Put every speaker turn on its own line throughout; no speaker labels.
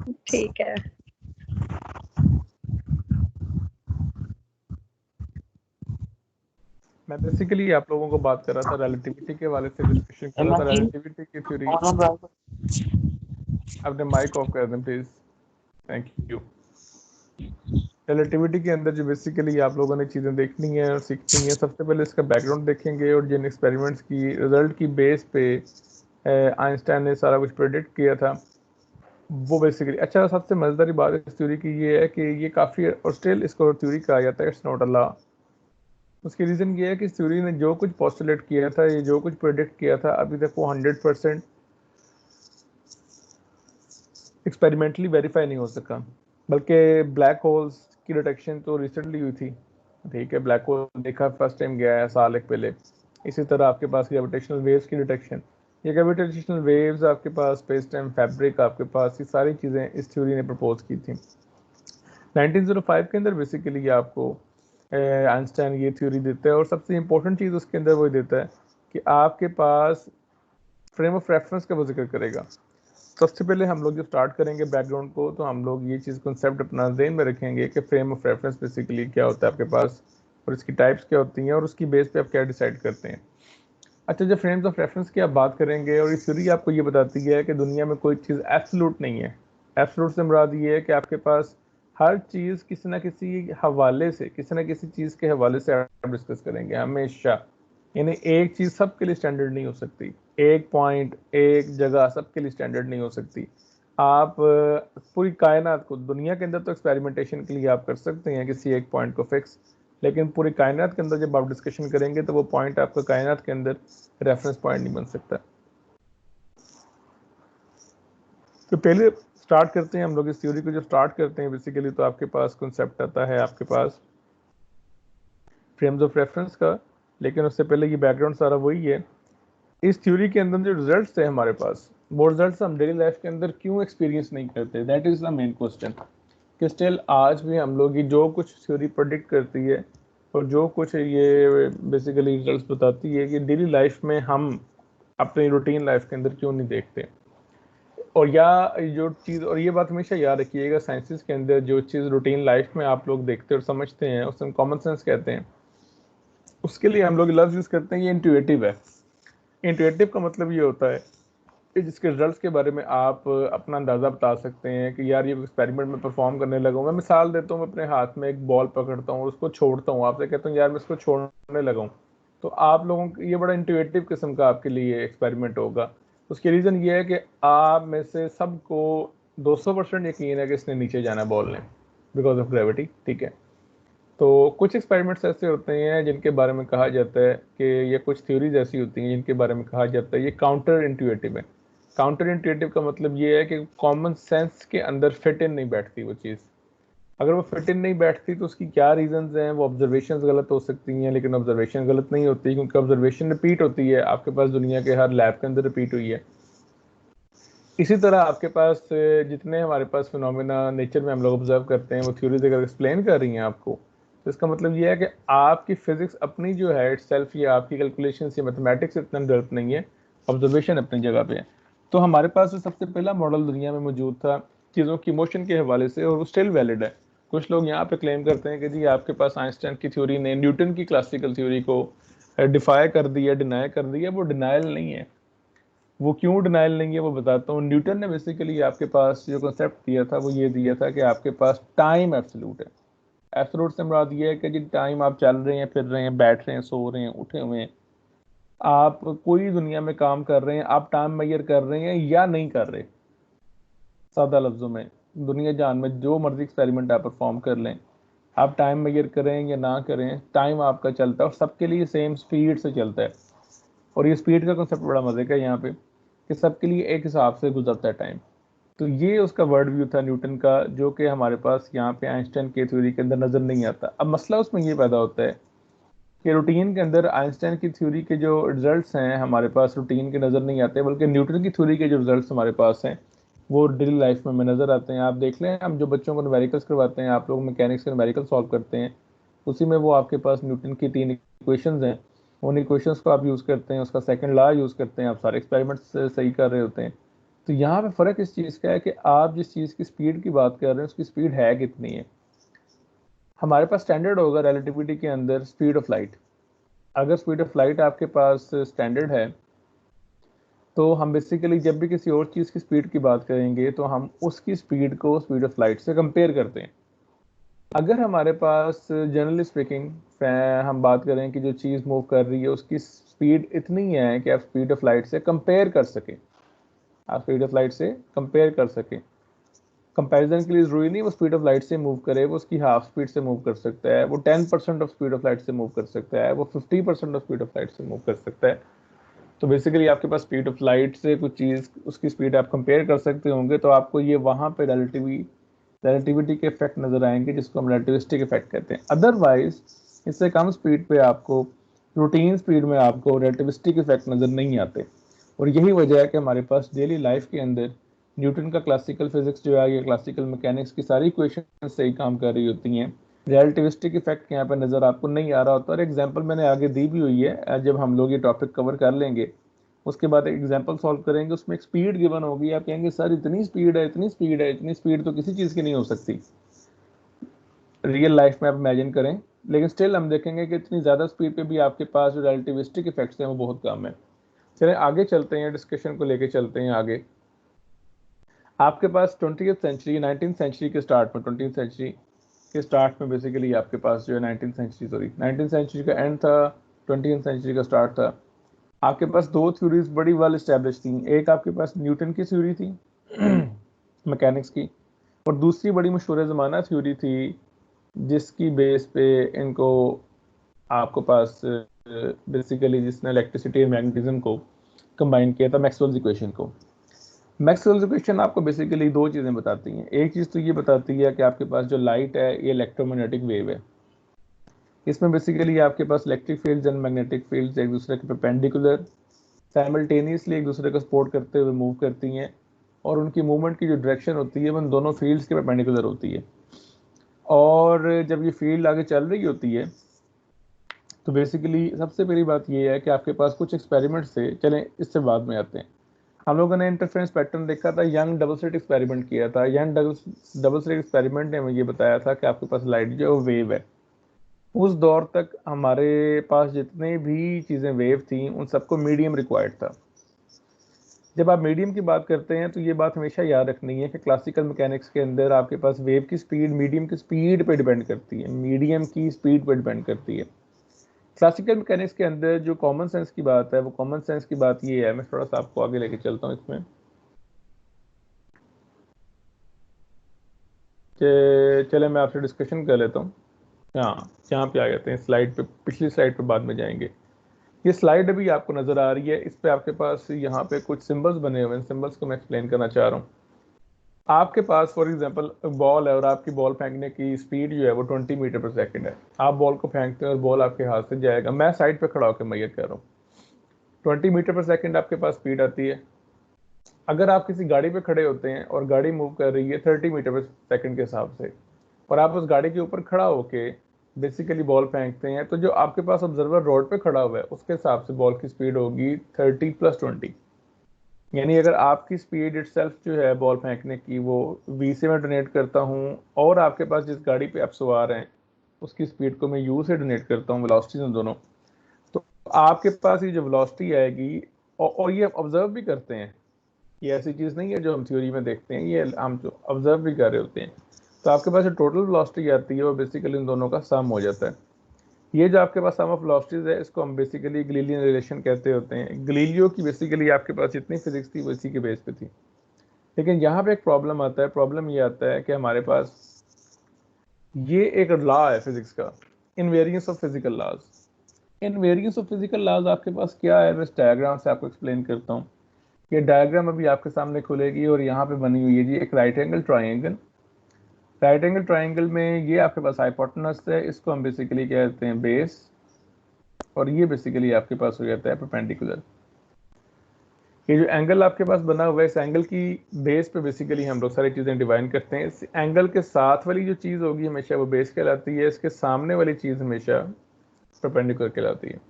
ठीक है।
मैं बेसिकली आप लोगों को बात कर रहा था रिलेटिविटी के वाले से डिस्कशन कर रहा था, रिलेटिविटी की थ्योरी। अपने माइक ऑफ कर दें प्लीज, थैंक यू। रिलेटिविटी के अंदर जो बेसिकली आप लोगों ने चीज़ें देखनी है और सीखनी है, सबसे पहले इसका बैकग्राउंड देखेंगे और जिन एक्सपेरिमेंट्स की रिजल्ट की बेस पे आइंस्टाइन ने सारा कुछ प्रेडिक्ट किया था वो बेसिकली। अच्छा, सबसे मजेदार बात इस थ्योरी की ये है कि ये काफ़ी, और स्टिल इसको थ्योरी कहा जाता है, इट्स नॉट अ लॉ। उसकी रीज़न ये है कि इस थ्योरी ने जो कुछ पोस्टुलेट किया था, ये जो कुछ प्रेडिक्ट किया था, अभी तक वो 100% एक्सपेरिमेंटली वेरीफाई नहीं हो सका। बल्कि ब्लैक होल्स की डिटेक्शन तो रिसेंटली हुई थी, ठीक है, ब्लैक होल देखा फर्स्ट टाइम गया है साल एक पहले। इसी तरह आपके पास ग्रेविटेशनल वेव्स की डिटेक्शन, ये ग्रेविटेशनल वेव्स आपके पास, स्पेस टाइम फैब्रिक आपके पास, ये सारी चीज़ें इस थ्योरी ने प्रपोज की थी 1905 के अंदर। बेसिकली आपको आइंस्टाइन ये थ्योरी देता है, और सबसे इंपॉर्टेंट चीज़ उसके अंदर वो देता है कि आपके पास फ्रेम ऑफ रेफरेंस का वो जिक्र करेगा। सबसे पहले हम लोग जब स्टार्ट करेंगे बैकग्राउंड को, तो हम लोग ये चीज़ कंसेप्ट अपना ज़हन में रखेंगे कि फ्रेम ऑफ रेफरेंस बेसिकली क्या होता है आपके पास, और इसकी टाइप्स क्या होती हैं, और उसकी बेस पे आप क्या डिसाइड करते हैं। अच्छा, जब फ्रेम्स ऑफ रेफरेंस की आप बात करेंगे, और ये थ्योरी आपको ये बताती है कि दुनिया में कोई चीज़ एब्सोल्यूट नहीं है। एब्सोल्यूट से मुराद ये है कि आपके पास हर चीज़ किसी ना किसी हवाले से, किसी ना किसी चीज़ के हवाले से आप डिस्कस करेंगे हमेशा। यानी एक चीज़ सबके लिए स्टैंडर्ड नहीं हो सकती, एक पॉइंट एक जगह सबके लिए स्टैंडर्ड नहीं हो सकती। आप पूरी कायनात को, दुनिया के अंदर तो एक्सपेरिमेंटेशन के लिए आप कर सकते हैं किसी एक पॉइंट को फिक्स, लेकिन पूरी कायनात के अंदर जब आप डिस्कशन करेंगे तो वो पॉइंट आपका कायनात के अंदर रेफरेंस पॉइंट नहीं बन सकता। तो पहले स्टार्ट करते हैं हम लोग इस थ्योरी को, जब स्टार्ट करते हैं बेसिकली तो आपके पास कॉन्सेप्ट आता है आपके पास फ्रेम्स ऑफ रेफरेंस का। लेकिन उससे पहले ये बैकग्राउंड सारा वही है। इस थ्योरी के अंदर जो रिजल्ट्स थे हमारे पास, वो रिजल्ट्स हम डेली लाइफ के अंदर क्यों एक्सपीरियंस नहीं करते, that is the main question. कि स्टिल आज भी हम लोग ये जो कुछ थ्योरी प्रेडिक्ट करती है और जो कुछ ये बेसिकली रिजल्ट्स बताती है कि डेली लाइफ में हम अपनी रूटीन लाइफ के अंदर क्यों नहीं देखते। और या जो चीज़, और ये बात हमेशा याद रखिएगा, साइंसेस के अंदर जो चीज़ रूटीन लाइफ में आप लोग देखते और समझते हैं उसे हम कॉमन सेंस कहते हैं। उसके लिए हम लोग लफ्ज़ यूज़ करते हैं, ये इंट्यूटिव है। इंट्यूटिव का मतलब ये होता है कि जिसके रिजल्ट्स के बारे में आप अपना अंदाज़ा बता सकते हैं कि यार ये एक्सपेरिमेंट में परफॉर्म करने लगा हूँ। मैं मिसाल देता हूँ, मैं अपने हाथ में एक बॉल पकड़ता हूँ और उसको छोड़ता हूँ, आपसे कहता हूँ यार मैं इसको छोड़ने लगा हूँ, तो आप लोगों को ये बड़ा इंट्यूटिव किस्म का आपके लिए एक्सपेरिमेंट होगा। उसकी रीज़न ये है कि आप में से सबको 200% यकीन है कि इसने नीचे जाना बॉल ने, बिकॉज ऑफ ग्रेविटी, ठीक है। तो कुछ एक्सपेरिमेंट्स ऐसे होते हैं जिनके बारे में कहा जाता है कि ये कुछ थ्योरीज ऐसी होती हैं जिनके बारे में कहा जाता है ये काउंटर इंट्यूटिव है। काउंटर इंट्यूटिव का मतलब ये है कि कॉमन सेंस के अंदर फिट इन नहीं बैठती वो चीज़। अगर वो फिट इन नहीं बैठती तो उसकी क्या रीजंस हैं, वो ऑब्जर्वेशंस गलत हो सकती हैं, लेकिन ऑब्जर्वेशन गलत नहीं होती क्योंकि ऑब्जर्वेशन रिपीट होती है आपके पास, दुनिया के हर लैब के अंदर रिपीट हुई है। इसी तरह आपके पास जितने हमारे पास फिनोमेना नेचर में हम लोग ऑब्जर्व करते हैं वो थ्योरीज अगर एक्सप्लेन कर रही हैं आपको, तो इसका मतलब ये है कि आपकी फिजिक्स अपनी जो है इट सेल्फ, या आपकी कैलकुलेशन या मैथमेटिक्स इतना डेवलप नहीं है, ऑब्जर्वेशन अपनी जगह पे है। तो हमारे पास सबसे पहला मॉडल दुनिया में मौजूद था चीज़ों की मोशन के हवाले से, और वो स्टिल वैलिड है। कुछ लोग यहाँ पे क्लेम करते हैं कि जी आपके पास आइंस्टाइन की थ्योरी ने न्यूटन की क्लासिकल थ्योरी को डिफाई कर दिया, डिनाई कर दिया। वो डिनाइल नहीं है। वो क्यों डिनाइल नहीं है वो बताता हूँ। न्यूटन ने बेसिकली आपके पास जो कॉन्सेप्ट दिया था वो ये दिया था कि आपके पास टाइम एब्सोल्यूट है। एब्सोल्यूट से मुराद ये है कि जी टाइम आप चल रहे हैं, फिर रहे हैं, बैठ रहे हैं, सो रहे हैं, उठे हुए हैं, आप कोई दुनिया में काम कर रहे हैं, आप टाइम मेजर कर रहे हैं या नहीं कर रहे। सादा लफ्जों में, दुनिया जहान में जो मर्जी एक्सपेरिमेंट आप परफॉर्म कर लें, आप टाइम मेजर करें या ना करें, टाइम आपका चलता है और सबके लिए सेम स्पीड से चलता है। और ये स्पीड का कॉन्सेप्ट बड़ा मजे का है यहाँ पे कि सबके लिए एक हिसाब से गुजरता है टाइम। तो ये उसका वर्ड व्यू था न्यूटन का, जो कि हमारे पास यहाँ पे आइंस्टाइन के थ्योरी के अंदर नजर नहीं आता। अब मसला उसमें ये पैदा होता है कि रूटीन के अंदर आइंस्टाइन की थ्योरी के जो रिजल्ट्स हैं हमारे पास रूटीन के नज़र नहीं आते, बल्कि न्यूटन की थ्योरी के जो रिजल्ट्स हमारे पास हैं वो डेली लाइफ में हमें नज़र आते हैं। आप देख लें, हम जो बच्चों को न्यूमेरिकल्स करवाते हैं, आप लोग मैकेनिक्स के न्यूमेरिकल सॉल्व करते हैं, उसी में वो आपके पास न्यूटन की 3 इक्वेशंस हैं। उन इक्वेशंस को आप यूज़ करते हैं, उसका सेकंड लॉ यूज़ करते हैं, आप सारे एक्सपेरिमेंट्स सही कर रहे होते हैं। तो यहाँ पे फ़र्क इस चीज़ का है कि आप जिस चीज़ की स्पीड की बात कर रहे हैं उसकी स्पीड है कितनी है। हमारे पास स्टैंडर्ड होगा रिलेटिविटी के अंदर स्पीड ऑफ लाइट। अगर स्पीड ऑफ लाइट आपके पास स्टैंडर्ड है तो हम बेसिकली जब भी किसी और चीज़ की स्पीड की बात करेंगे तो हम उसकी स्पीड को स्पीड ऑफ लाइट से कंपेयर करते हैं। अगर हमारे पास जनरली स्पीकिंग हम बात करें कि जो चीज़ मूव कर रही है उसकी स्पीड इतनी है कि आप स्पीड ऑफ लाइट से कंपेयर कर सकें, आप स्पीड ऑफ लाइट से कंपेयर कर सकें। कंपैरिजन के लिए ज़रूरी नहीं वो स्पीड ऑफ लाइट से मूव करे, वो उसकी हाफ स्पीड से मूव कर सकता है, वो 10% ऑफ स्पीड ऑफ लाइट से मूव कर सकता है, वो 50% ऑफ स्पीड ऑफ लाइट से मूव कर सकता है। तो बेसिकली आपके पास स्पीड ऑफ लाइट से कुछ चीज़ उसकी स्पीड आप कंपेयर कर सकते होंगे, तो आपको ये वहाँ पे रिलेटिविटी के इफेक्ट नज़र आएंगे जिसको हम रिलेटिविस्टिक इफेक्ट कहते हैं। अदरवाइज इससे कम स्पीड पे आपको, रूटीन स्पीड में आपको रिलेटिविस्टिक इफेक्ट नज़र नहीं आते। और यही वजह है कि हमारे पास डेली लाइफ के अंदर न्यूटन का क्लासिकल फिजिक्स जो है, ये क्लासिकल मैकेनिक्स की सारी इक्वेशन से ही काम कर रही होती हैं। रिलेटिविस्टिक इफेक्ट यहाँ पर नज़र आपको नहीं आ रहा होता। और एग्जाम्पल मैंने आगे दी भी हुई है, जब हम लोग ये टॉपिक कवर कर लेंगे उसके बाद एक एग्जाम्पल सॉल्व करेंगे, उसमें एक स्पीड गिवन होगी, आप कहेंगे सर इतनी स्पीड है, इतनी स्पीड है, इतनी स्पीड तो किसी चीज़ की नहीं हो सकती रियल लाइफ में, आप इमेजिन करें। लेकिन स्टिल हम देखेंगे कि इतनी ज़्यादा स्पीड पे भी आपके पास जो रिलेटिविस्टिक इफेक्ट्स हैं वो बहुत कम है। चलें आगे चलते हैं, डिस्कशन को लेके चलते हैं आगे। आपके पास 20th सेंचुरी, 19th सेंचुरी के स्टार्ट में, 20th सेंचुरी के स्टार्ट में बेसिकली आपके पास जो है 19th सेंचुरी का एंड था, 20th सेंचुरी का स्टार्ट था। आपके पास दो थ्योरीज बड़ी वेल एस्टेब्लिश थी। एक आपके पास न्यूटन की थ्योरी थी मैकेनिक्स की, और दूसरी बड़ी मशहूर ज़माना थ्योरी थी जिसकी बेस पे इनको आपके पास बेसिकली जिसने इलेक्ट्रिसिटी और मैग्नेटिज्म को कंबाइन किया था, मैक्सवेल्स इक्वेशन को। मैक्सवेल्स इक्वेशन आपको बेसिकली दो चीज़ें बताती हैं। एक चीज़ तो ये बताती है कि आपके पास जो लाइट है ये इलेक्ट्रोमैग्नेटिक वेव है। इसमें बेसिकली आपके पास electric fields and magnetic fields एक दूसरे के परपेंडिकुलर साइमल्टेनियसली एक दूसरे को सपोर्ट करते हुए मूव करती हैं, और उनकी मूवमेंट की जो डायरेक्शन होती है वो उन दोनों फील्ड्स के परपेंडिकुलर होती है। और जब ये फील्ड आगे चल रही होती है तो बेसिकली सबसे पहली बात ये है कि आपके पास कुछ एक्सपेरिमेंट से, चलें इससे बाद में आते हैं। हम लोगों ने इंटरफेरेंस पैटर्न देखा था, यंग डबल स्लिट एक्सपेरिमेंट किया था। यंग डबल स्लिट एक्सपेरिमेंट ने हमें ये बताया था कि आपके पास लाइट जो है वेव है। उस दौर तक हमारे पास जितने भी चीज़ें वेव थी उन सबको मीडियम रिक्वायर्ड था। जब आप मीडियम की बात करते हैं तो ये बात हमेशा याद रखनी है कि क्लासिकल मैकेनिक्स के अंदर आपके पास वेव की स्पीड मीडियम की स्पीड पे डिपेंड करती है, मीडियम की स्पीड पे डिपेंड करती है। क्लासिकल मैकेनिक्स के अंदर जो कॉमन सेंस की बात है, वो कॉमन सेंस की बात ये है, मैं थोड़ा सा आपको आगे लेके चलता हूँ इसमें। चले मैं आपसे डिस्कशन कर लेता हूँ। हाँ, यहाँ पे आ जाते हैं स्लाइड पे, पिछली स्लाइड पे बाद में जाएंगे। ये स्लाइड अभी आपको नज़र आ रही है, इस पे आपके पास यहाँ पे कुछ सिंबल्स बने हुए हैं, सिंबल्स को मैं एक्सप्लेन करना चाह रहा हूँ। आपके पास फॉर एग्जांपल बॉल है और आपकी बॉल फेंकने की स्पीड जो है वो 20 मीटर पर सेकंड है। आप बॉल को फेंकते हैं और बॉल आपके हाथ से जाएगा, मैं साइड पे खड़ा होकर मैयर कर रहा हूँ, 20 मीटर पर सेकंड आपके पास स्पीड आती है। अगर आप किसी गाड़ी पे खड़े होते हैं और गाड़ी मूव कर रही है 30 मीटर पर सेकंड के हिसाब से, और आप उस गाड़ी के ऊपर खड़ा होके बेसिकली बॉल फेंकते हैं, तो जो आपके पास ऑब्जर्वर रोड पे खड़ा हुआ है उसके हिसाब से बॉल की स्पीड होगी 30 + 20। यानी अगर आपकी स्पीड इटसेल्फ जो है बॉल फेंकने की वो v से मैं डोनेट करता हूँ, और आपके पास जिस गाड़ी पे आप सवार हैं उसकी स्पीड को मैं u से डोनेट करता हूँ, वेलोसिटीज उन दोनों, तो आपके पास ये जो वेलोसिटी आएगी, और ये ऑब्जर्व भी करते हैं, ये ऐसी चीज़ नहीं है जो हम थ्योरी में देखते हैं, ये हम जो ऑब्जर्व भी कर रहे होते हैं। तो आपके पास जो टोटल वेलोसिटी आती है वो बेसिकली इन दोनों का सम हो जाता है। ये जो आपके पास सम ऑफ वेलोसिटीज है इसको हम बेसिकली गलीलियन रिलेशन कहते होते हैं। गलीलियो की बेसिकली आपके पास जितनी फिजिक्स थी वो इसी के बेस पे थी। लेकिन यहाँ पे एक प्रॉब्लम आता है, प्रॉब्लम ये आता है कि हमारे पास ये एक लॉ है फिजिक्स का, invariance of physical laws. Invariance of physical laws आपके पास क्या है, मैं इस डायग्राम से आपको एक्सप्लेन करता हूँ। ये डायग्राम अभी आपके सामने खुलेगी और यहाँ पे बनी हुई है जी एक right angle triangle. Right angle triangle में ये आपके पास हाइपोटेनस है, इसको हम बेसिकली कहते हैं बेस, और ये बेसिकली आपके पास हो जाता है परपेंडिकुलर। ये जो एंगल आपके पास बना हुआ है इस एंगल की बेस पे बेसिकली हम लोग सारी चीज़ें डिवाइन करते हैं। इस एंगल के साथ वाली जो चीज़ होगी हमेशा वो बेस कहलाती है, इसके सामने वाली चीज़ हमेशा परपेंडिकुलर कहलाती है।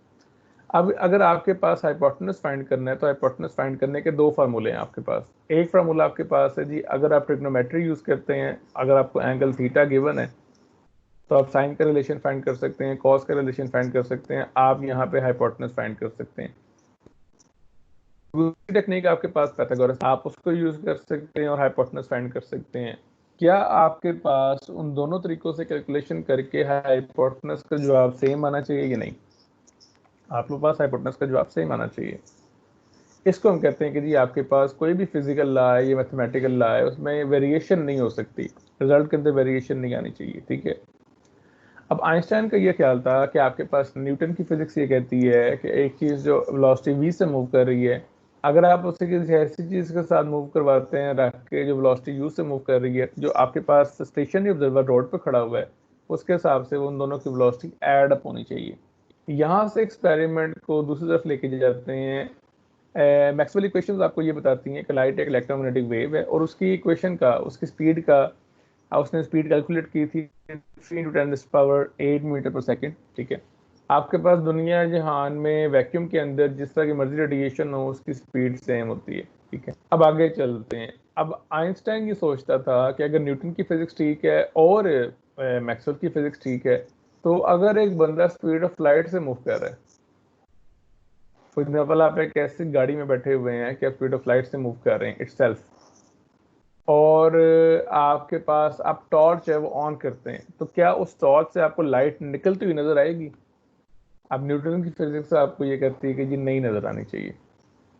अब अगर आपके पास हाइपोटेनस फाइंड करना है तो हाइपोटेनस फाइंड करने के दो फार्मूले हैं आपके पास। एक फार्मूला आपके पास है जी, अगर आप ट्रिग्नोमेट्री यूज करते हैं, अगर आपको एंगल थीटा गिवन है तो आप साइन का रिलेशन फाइंड कर सकते हैं, कॉस का रिलेशन फाइंड कर सकते हैं, आप यहाँ पे हाइपोटेनस फाइंड कर सकते हैं। दूसरी टेक्निक आपके पास पाइथागोरस, आप उसको यूज कर सकते हैं और हाइपोटेनस फाइंड कर सकते हैं। क्या आपके पास उन दोनों तरीकों से कैलकुलेशन करके हाइपोटेनस का जवाब सेम आना चाहिए कि नहीं? आपके पास हाइपोटेनस का जवाब सेम आना चाहिए। इसको हम कहते हैं कि जी आपके पास कोई भी फिजिकल लॉ है या मैथमेटिकल लॉ है, उसमें वेरिएशन नहीं हो सकती, रिजल्ट के अंदर वेरिएशन नहीं आनी चाहिए, ठीक है। अब आइंस्टाइन का ये ख्याल था कि आपके पास न्यूटन की फिजिक्स ये कहती है कि एक चीज़ जो वेलोसिटी v से मूव कर रही है, अगर आप उसे किसी ऐसी चीज़ के साथ मूव करवाते हैं रख के जो वेलोसिटी u से मूव कर रही है, जो आपके पास स्टेशनरी ऑब्जर्वर रोड पे खड़ा हुआ है, उसके हिसाब से उन दोनों की वेलोसिटी ऐड अप होनी चाहिए। यहाँ से एक्सपेरिमेंट को दूसरी तरफ लेके जाते हैं। मैक्सवेल इक्वेशंस आपको ये बताती हैं कि लाइट एक इलेक्ट्रोमैग्नेटिक वेव है और उसकी इक्वेशन का, उसकी स्पीड का, उसने स्पीड कैलकुलेट की थी 3×10⁸ मीटर पर सेकेंड, ठीक है। आपके पास दुनिया जहान में वैक्यूम के अंदर जिस तरह की मर्जी रेडिएशन हो उसकी स्पीड सेम होती है, ठीक है। अब आगे चलते हैं। अब आइंस्टाइन ये सोचता था कि अगर न्यूटन की फिजिक्स ठीक है और मैक्सवेल की फिजिक्स ठीक है, तो अगर एक बंदा स्पीड ऑफ लाइट से मूव कर रहा है, फॉर एग्जाम्पल आप एक ऐसी गाड़ी में बैठे हुए हैं कि आप स्पीड ऑफ लाइट से मूव कर रहे हैं इटसेल्फ, और आपके पास आप टॉर्च है वो ऑन करते हैं, तो क्या उस टॉर्च से आपको लाइट निकलती हुई नजर आएगी? अब न्यूटन की फिजिक्स आपको ये कहती है कि जी नहीं नजर आनी चाहिए।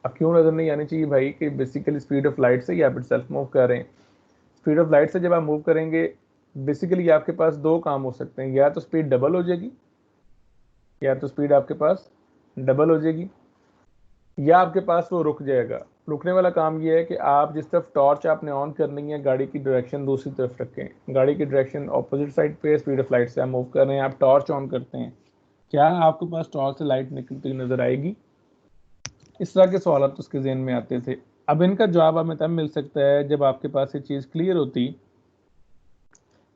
अब क्यों नजर नहीं आनी चाहिए भाई? कि बेसिकली स्पीड ऑफ लाइट से ही आप इटसेल्फ मूव कर रहे हैं। स्पीड ऑफ लाइट से जब आप मूव करेंगे, बेसिकली आपके पास दो काम हो सकते हैं, या तो स्पीड डबल हो जाएगी, या तो स्पीड आपके पास डबल हो जाएगी, या आपके पास वो रुक जाएगा। रुकने वाला काम ये है कि आप जिस तरफ टॉर्च आपने ऑन करनी है, गाड़ी की डायरेक्शन दूसरी तरफ रखें, गाड़ी की डायरेक्शन ऑपोजिट साइड पे, स्पीड ऑफ लाइट से आप मूव कर रहे हैं, आप टॉर्च ऑन करते हैं, क्या आपके पास टॉर्च से लाइट निकलती हुई नजर आएगी? इस तरह के सवाल तो उसके जहन में आते थे। अब इनका जवाब हमें तब मिल सकता है जब आपके पास ये चीज़ क्लियर होती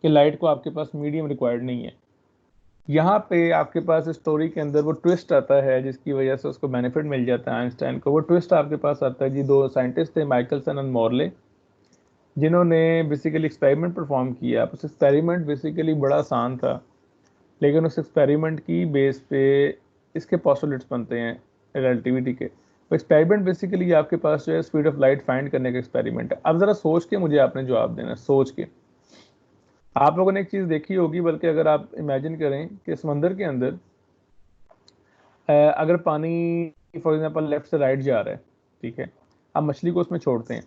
कि लाइट को आपके पास मीडियम रिक्वायर्ड नहीं है। यहाँ पे आपके पास स्टोरी के अंदर वो ट्विस्ट आता है जिसकी वजह से उसको बेनिफिट मिल जाता है आइंस्टाइन को। वो ट्विस्ट आपके पास आता है जी, दो साइंटिस्ट थे, माइकलसन और मॉर्ले, जिन्होंने बेसिकली एक्सपेरिमेंट परफॉर्म किया। उस एक्सपेरिमेंट बेसिकली बड़ा आसान था, लेकिन उस एक्सपेरिमेंट की बेस पे इसके पॉस्टुलेट्स बनते हैं रिलेटिविटी के। तो एक्सपेरिमेंट बेसिकली आपके पास जो है स्पीड ऑफ लाइट फाइंड करने का एक्सपेरिमेंट है। अब ज़रा सोच के मुझे आपने जवाब देना है, सोच के। आप लोगों ने एक चीज़ देखी होगी, बल्कि अगर आप इमेजिन करें कि समंदर के अंदर अगर पानी फॉर एग्जांपल लेफ्ट से राइट जा रहा है, ठीक है, आप मछली को उसमें छोड़ते हैं,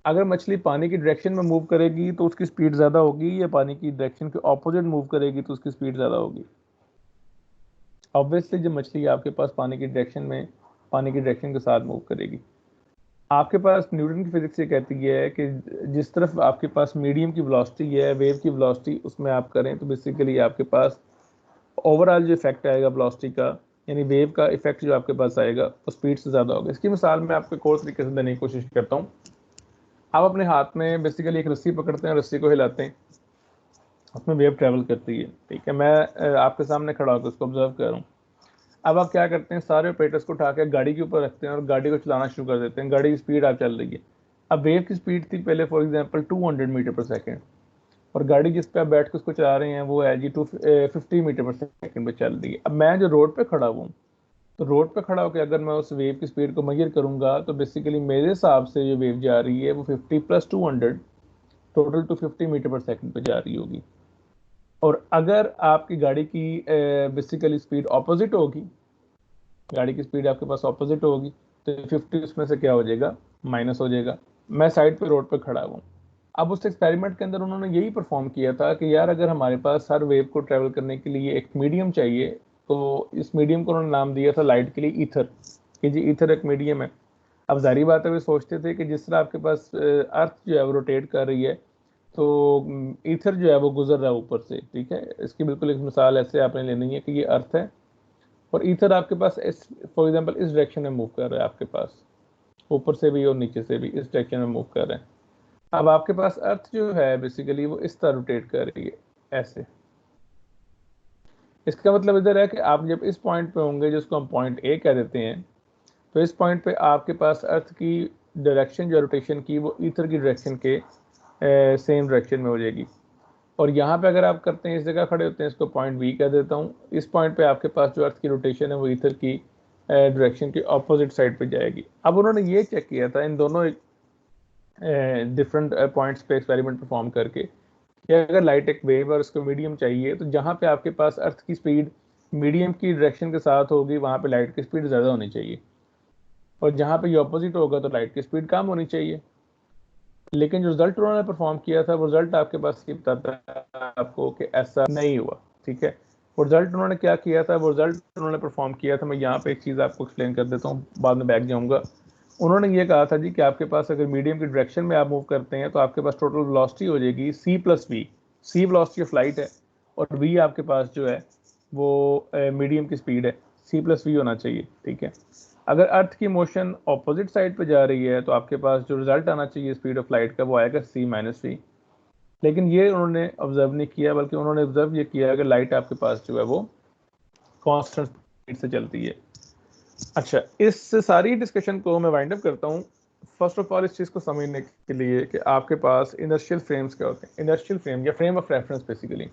अगर मछली पानी की डायरेक्शन में मूव करेगी तो उसकी स्पीड ज़्यादा होगी, या पानी की डायरेक्शन के ऑपोजिट मूव करेगी तो उसकी स्पीड ज़्यादा होगी? ऑब्वियसली जब मछली आपके पास पानी की डायरेक्शन में, पानी की डायरेक्शन के साथ मूव करेगी। आपके पास न्यूटन की फिजिक्स ये कहती है कि जिस तरफ आपके पास मीडियम की वेलोसिटी है, वेव की वेलोसिटी, उसमें आप करें तो बेसिकली आपके पास ओवरऑल जो इफेक्ट आएगा वेलोसिटी का, यानी वेव का इफेक्ट जो आपके पास आएगा वो स्पीड से ज़्यादा होगा। इसकी मिसाल मैं आपको एक और तरीके से देने की कोशिश करता हूँ। आप अपने हाथ में बेसिकली एक रस्सी पकड़ते हैं, रस्सी को हिलाते हैं, उसमें वेव ट्रेवल करती है, ठीक है। मैं आपके सामने खड़ा होकर उसको ऑब्जर्व कर रहा हूँ। अब आप क्या करते हैं, सारे ऑपरेटर्स को उठा के गाड़ी के ऊपर रखते हैं और गाड़ी को चलाना शुरू कर देते हैं। गाड़ी की स्पीड आप चल रही है। अब वेव की स्पीड थी पहले फॉर एग्जांपल 200 मीटर पर सेकंड, और गाड़ी जिस पे आप बैठ के उसको चला रहे हैं वो है जी 250 मीटर पर सेकंड पे चल रही है। अब मैं जो रोड पे खड़ा हूँ, तो रोड पे खड़ा होकर अगर मैं उस वेव की स्पीड को मेजर करूंगा तो बेसिकली मेरे हिसाब से जो वेव जा रही है वो 50 + 200 टोटल 250 मीटर पर सेकंड पे जा रही होगी। और अगर आपकी गाड़ी की बेसिकली स्पीड ऑपोजिट होगी, गाड़ी की स्पीड आपके पास ऑपोजिट होगी, तो 50 उसमें से क्या हो जाएगा, माइनस हो जाएगा। मैं साइड पे रोड पे खड़ा हूँ। अब उस एक्सपेरिमेंट के अंदर उन्होंने यही परफॉर्म किया था कि यार अगर हमारे पास हर वेव को ट्रेवल करने के लिए एक मीडियम चाहिए, तो इस मीडियम को उन्होंने नाम दिया था लाइट के लिए ईथर, कि जी ईथर एक मीडियम है। अब जारी बात है वे सोचते थे कि जिस तरह आपके पास अर्थ जो है वो रोटेट कर रही है, तो ईथर जो है वो गुजर रहा है ऊपर से, ठीक है। इसकी बिल्कुल एक मिसाल ऐसे आपने लेनी है कि ये अर्थ है और ईथर आपके पास इस फॉर एग्जांपल इस डायरेक्शन में मूव कर रहा है, आपके पास ऊपर से भी और नीचे से भी इस डायरेक्शन में मूव कर रहे हैं। अब आपके पास अर्थ जो है बेसिकली वो इस तरह रोटेट कर रही है, ऐसे। इसका मतलब इधर है कि आप जब इस पॉइंट पे होंगे जिसको हम पॉइंट ए कह देते हैं, तो इस पॉइंट पे आपके पास अर्थ की डायरेक्शन जो रोटेशन की वो ईथर की डायरेक्शन के सेम डायरेक्शन में हो जाएगी। और यहाँ पे अगर आप करते हैं, इस जगह खड़े होते हैं, इसको पॉइंट बी कह देता हूँ, इस पॉइंट पे आपके पास जो अर्थ की रोटेशन है वो ईथर की डायरेक्शन के ऑपोजिट साइड पे जाएगी। अब उन्होंने ये चेक किया था इन दोनों डिफरेंट पॉइंट्स पे एक्सपेरिमेंट परफॉर्म करके कि अगर लाइट एक वेव और उसको मीडियम चाहिए, तो जहाँ पे आपके पास अर्थ की स्पीड मीडियम की डायरेक्शन के साथ होगी वहाँ पे लाइट की स्पीड ज़्यादा होनी चाहिए, और जहाँ पे ये ऑपोजिट होगा तो लाइट की स्पीड कम होनी चाहिए। लेकिन जो रिजल्ट उन्होंने परफॉर्म किया था वो रिजल्ट आपके पास ये बताता है आपको कि ऐसा नहीं हुआ। ठीक है, वो रिजल्ट उन्होंने क्या किया था, वो रिजल्ट उन्होंने परफॉर्म किया था, मैं यहाँ पे एक चीज़ आपको एक्सप्लेन कर देता हूँ, बाद में बैक जाऊँगा। उन्होंने ये कहा था जी कि आपके पास अगर मीडियम की डायरेक्शन में आप मूव करते हैं तो आपके पास टोटल वेलोसिटी हो जाएगी c plus v. C velocity of light है और v आपके पास जो है वो मीडियम की स्पीड है, c प्लस वी होना चाहिए। ठीक है, अगर अर्थ की मोशन ऑपोजिट साइड पे जा रही है तो आपके पास जो रिजल्ट आना चाहिए स्पीड ऑफ लाइट का वो आएगा c माइनस वी। लेकिन ये उन्होंने ऑब्जर्व नहीं किया, बल्कि उन्होंने ऑब्जर्व ये किया कि लाइट आपके पास जो है वो कांस्टेंट स्पीड से चलती है। अच्छा, इस सारी डिस्कशन को मैं वाइंड अप करता हूँ। फर्स्ट ऑफ ऑल इस चीज़ को समझने के लिए कि आपके पास इनर्शियल फ्रेम्स क्या होते हैं। इनर्शियल फ्रेम या frame of reference, basically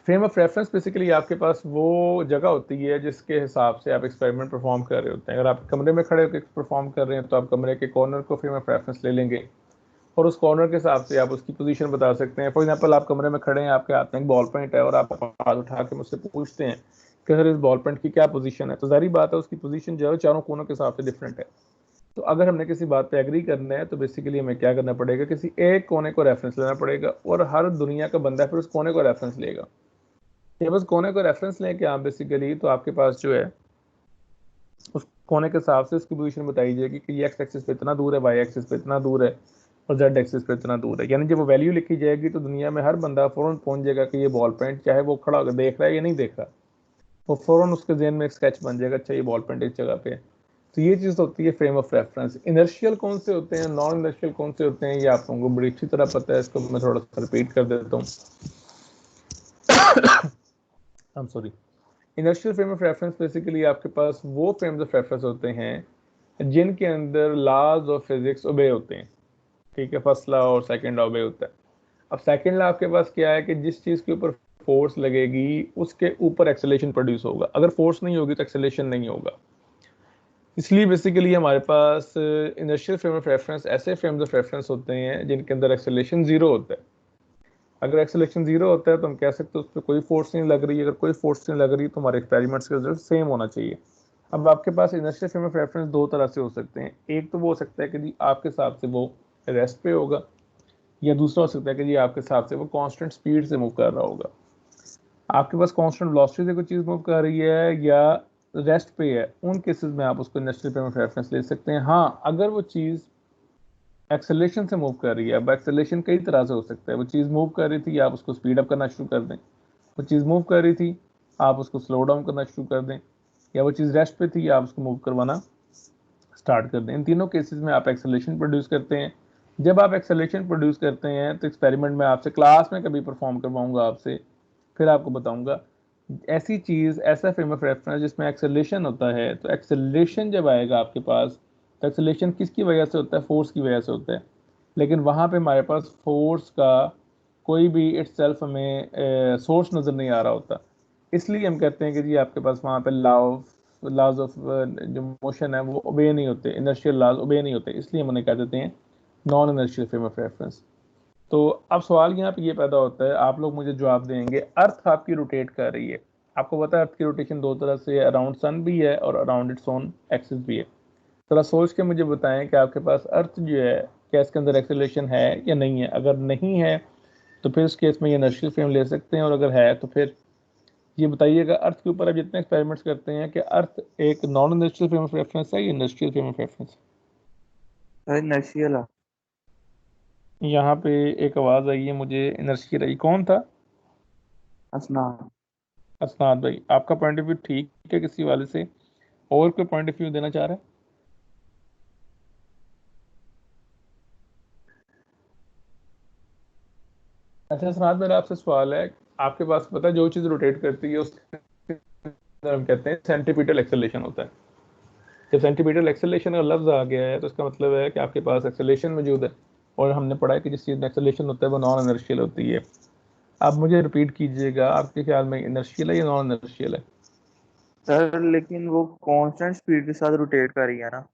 frame of reference basically आपके पास वो जगह होती है जिसके हिसाब से आप एक्सपेरिमेंट परफॉर्म कर रहे होते हैं। अगर आप कमरे में खड़े होकर परफॉर्म कर रहे हैं तो आप कमरे के कॉर्नर को फ्रेम ऑफ रेफरेंस ले लेंगे और उस कॉर्नर के हिसाब से आप उसकी पोजीशन बता सकते हैं। फॉर एग्जांपल, आप कमरे में खड़े हैं, आपके हाथ में एक बॉल पॉइंट है और आप हाथ उठा के मुझसे पूछते हैं कि सर इस बॉल पॉइंट की क्या पोजीशन है, तो जाहिर बात है उसकी पोजीशन जो है चारों कोनों के हिसाब से डिफरेंट है। तो अगर हमने किसी बात पे एग्री करना है तो बेसिकली हमें क्या करना पड़ेगा, किसी एक कोने को रेफरेंस लेना पड़ेगा और हर दुनिया का बंदा फिर उस कोने को रेफरेंस लेगा। ये बस कोने को रेफरेंस लेके आप बेसिकली तो आपके पास जो है उस कोने के हिसाब से उसकी पोजीशन बताई जाएगी कि ये एक्स एक्सिस पे इतना दूर है, वाई एक्सिस पे इतना दूर है और जेड एक्सिस पे इतना दूर है। यानी जब वो वैल्यू लिखी जाएगी तो दुनिया में हर बंदा फौरन पहुंच जाएगा कि ये बॉल पॉइंट, चाहे वो खड़ा होकर देख रहा है या नहीं देख रहा, वो फौरन उसके जहन में एक स्केच बन जाएगा, अच्छा ये बॉल पॉइंट इस जगह पे है। तो ये चीज़ होती है फ्रेम ऑफ रेफरेंस। इनर्शियल कौन से होते हैं, नॉन इनर्शियल कौन से होते हैं, ये आप लोगों को बड़ी अच्छी तरह पता है, इसको मैं थोड़ा सा रिपीट कर देता हूँ। I am sorry. Inertial frame of reference basically आपके पास वो फ्रेम्स ऑफ रेफरेंस होते हैं जिनके अंदर लॉज ऑफ फिजिक्स ओबे होते हैं। ठीक है, फर्स्ट लॉ और सेकंड लॉ ओबे होता है। अब सेकंड लॉ आपके पास क्या है कि जिस चीज़ के ऊपर फोर्स लगेगी उसके ऊपर एक्सेलेरेशन प्रोड्यूस होगा, अगर फोर्स नहीं होगी तो एक्सेलेरेशन नहीं होगा। इसलिए बेसिकली हमारे पास इनर्शियल फ्रेम ऑफ रेफरेंस ऐसे फ्रेम्स ऑफ रेफरेंस होते हैं जिनके अंदर एक्सेलेरेशन जीरो होता है। अगर एक्सेलेरेशन जीरो होता है तो हम कह सकते हैं उस पर कोई फोर्स नहीं लग रही। अगर कोई फोर्स नहीं लग रही तो हमारे एक्सपेरिमेंट्स के रिजल्ट सेम होना चाहिए। अब आपके पास इनर्शियल फ्रेम ऑफ रेफरेंस दो तरह से हो सकते हैं। एक तो वो हो सकता है कि जी आपके हिसाब से वो रेस्ट पे होगा, या दूसरा हो सकता है कि जी आपके हिसाब से वो कांस्टेंट स्पीड से मूव कर रहा होगा। आपके पास कांस्टेंट वेलोसिटी से कोई चीज़ मूव कर रही है या रेस्ट पे है, उन केसेस में आप उसको इनर्शियल फ्रेम ऑफ रेफरेंस ले सकते हैं। हाँ, अगर वो चीज़ एक्सेलेरेशन से मूव कर रही है, अब एक्सेलेरेशन कई तरह से हो सकता है। वो चीज़ मूव कर रही थी, आप उसको स्पीड अप करना शुरू कर दें। वो चीज़ मूव कर रही थी, आप उसको स्लो डाउन करना शुरू कर दें, या वो चीज़ रेस्ट पे थी, आप उसको मूव करवाना स्टार्ट कर दें। इन तीनों केसेस में आप एक्सेलेरेशन प्रोड्यूस करते हैं। जब आप एक्सेलेरेशन प्रोड्यूस करते हैं तो एक्सपेरिमेंट में आपसे क्लास में कभी परफॉर्म करवाऊंगा आपसे, फिर आपको बताऊंगा ऐसी चीज़, ऐसा फ्रेम ऑफ रेफरेंस जिसमें एक्सेलेरेशन होता है। तो एक्सेलेरेशन जब आएगा आपके पास, तो एक्सेलेरेशन किसकी वजह से होता है, फोर्स की वजह से होता है। लेकिन वहाँ पे हमारे पास फोर्स का कोई भी इट्स सेल्फ हमें सोर्स नज़र नहीं आ रहा होता। इसलिए हम कहते हैं कि जी आपके पास वहाँ पे लॉज ऑफ जो मोशन है वो ओबे नहीं होते, इनर्शियल लॉज ओबे नहीं होते, इसलिए हम उन्हें कह देते हैं non inertial frame of reference. तो अब सवाल यहाँ पे ये पैदा होता है, आप लोग मुझे जवाब देंगे, अर्थ आपकी रोटेट कर रही है। आपको पता है अर्थ की रोटेशन दो तरह से है, अराउंड सन भी है और अराउंड इट्स ओन एक्सिस भी है। थोड़ा सोच के मुझे बताएं कि आपके पास अर्थ जो है क्या इसके अंदर एक्सेलरेशन है या नहीं है। अगर नहीं है तो फिर इस केस में ये इनर्शियल फ्रेम ले सकते हैं, और अगर है तो फिर ये बताइएगा अर्थ के ऊपर आप जितने एक्सपेरिमेंट्स करते हैं कि अर्थ एक non inertial frame of reference है या industrial frame of reference.
Inertial है।
यहाँ पे एक आवाज़ आई है मुझे, इनर्शियल आई, कौन था?
असना।
असनाद भाई, आपका पॉइंट ऑफ व्यू ठीक है किसी वाले से, और कोई पॉइंट ऑफ व्यू देना चाह रहा है? अच्छा असनाद, मेरा आपसे सवाल है, आपके पास पता है जो चीज रोटेट करती है उसके अंदर हम कहते हैं सेंट्रीपिटल एक्सेलरेशन होता है। जब सेंट्रीपिटल एक्सेलरेशन का लफ्ज आ गया है तो इसका मतलब है कि आपके पास एक्सेलरेशन मौजूद है, और हमने पढ़ा है कि जिस चीज में एक्सेलरेशन होता है वो नॉन इनर्शियल होती है। आप मुझे रिपीट कीजिएगा, आपके ख्याल में इनर्शियल है या नॉन इनर्शियल है?
सर लेकिन वो कांस्टेंट स्पीड के साथ रोटेट कर रही है ना।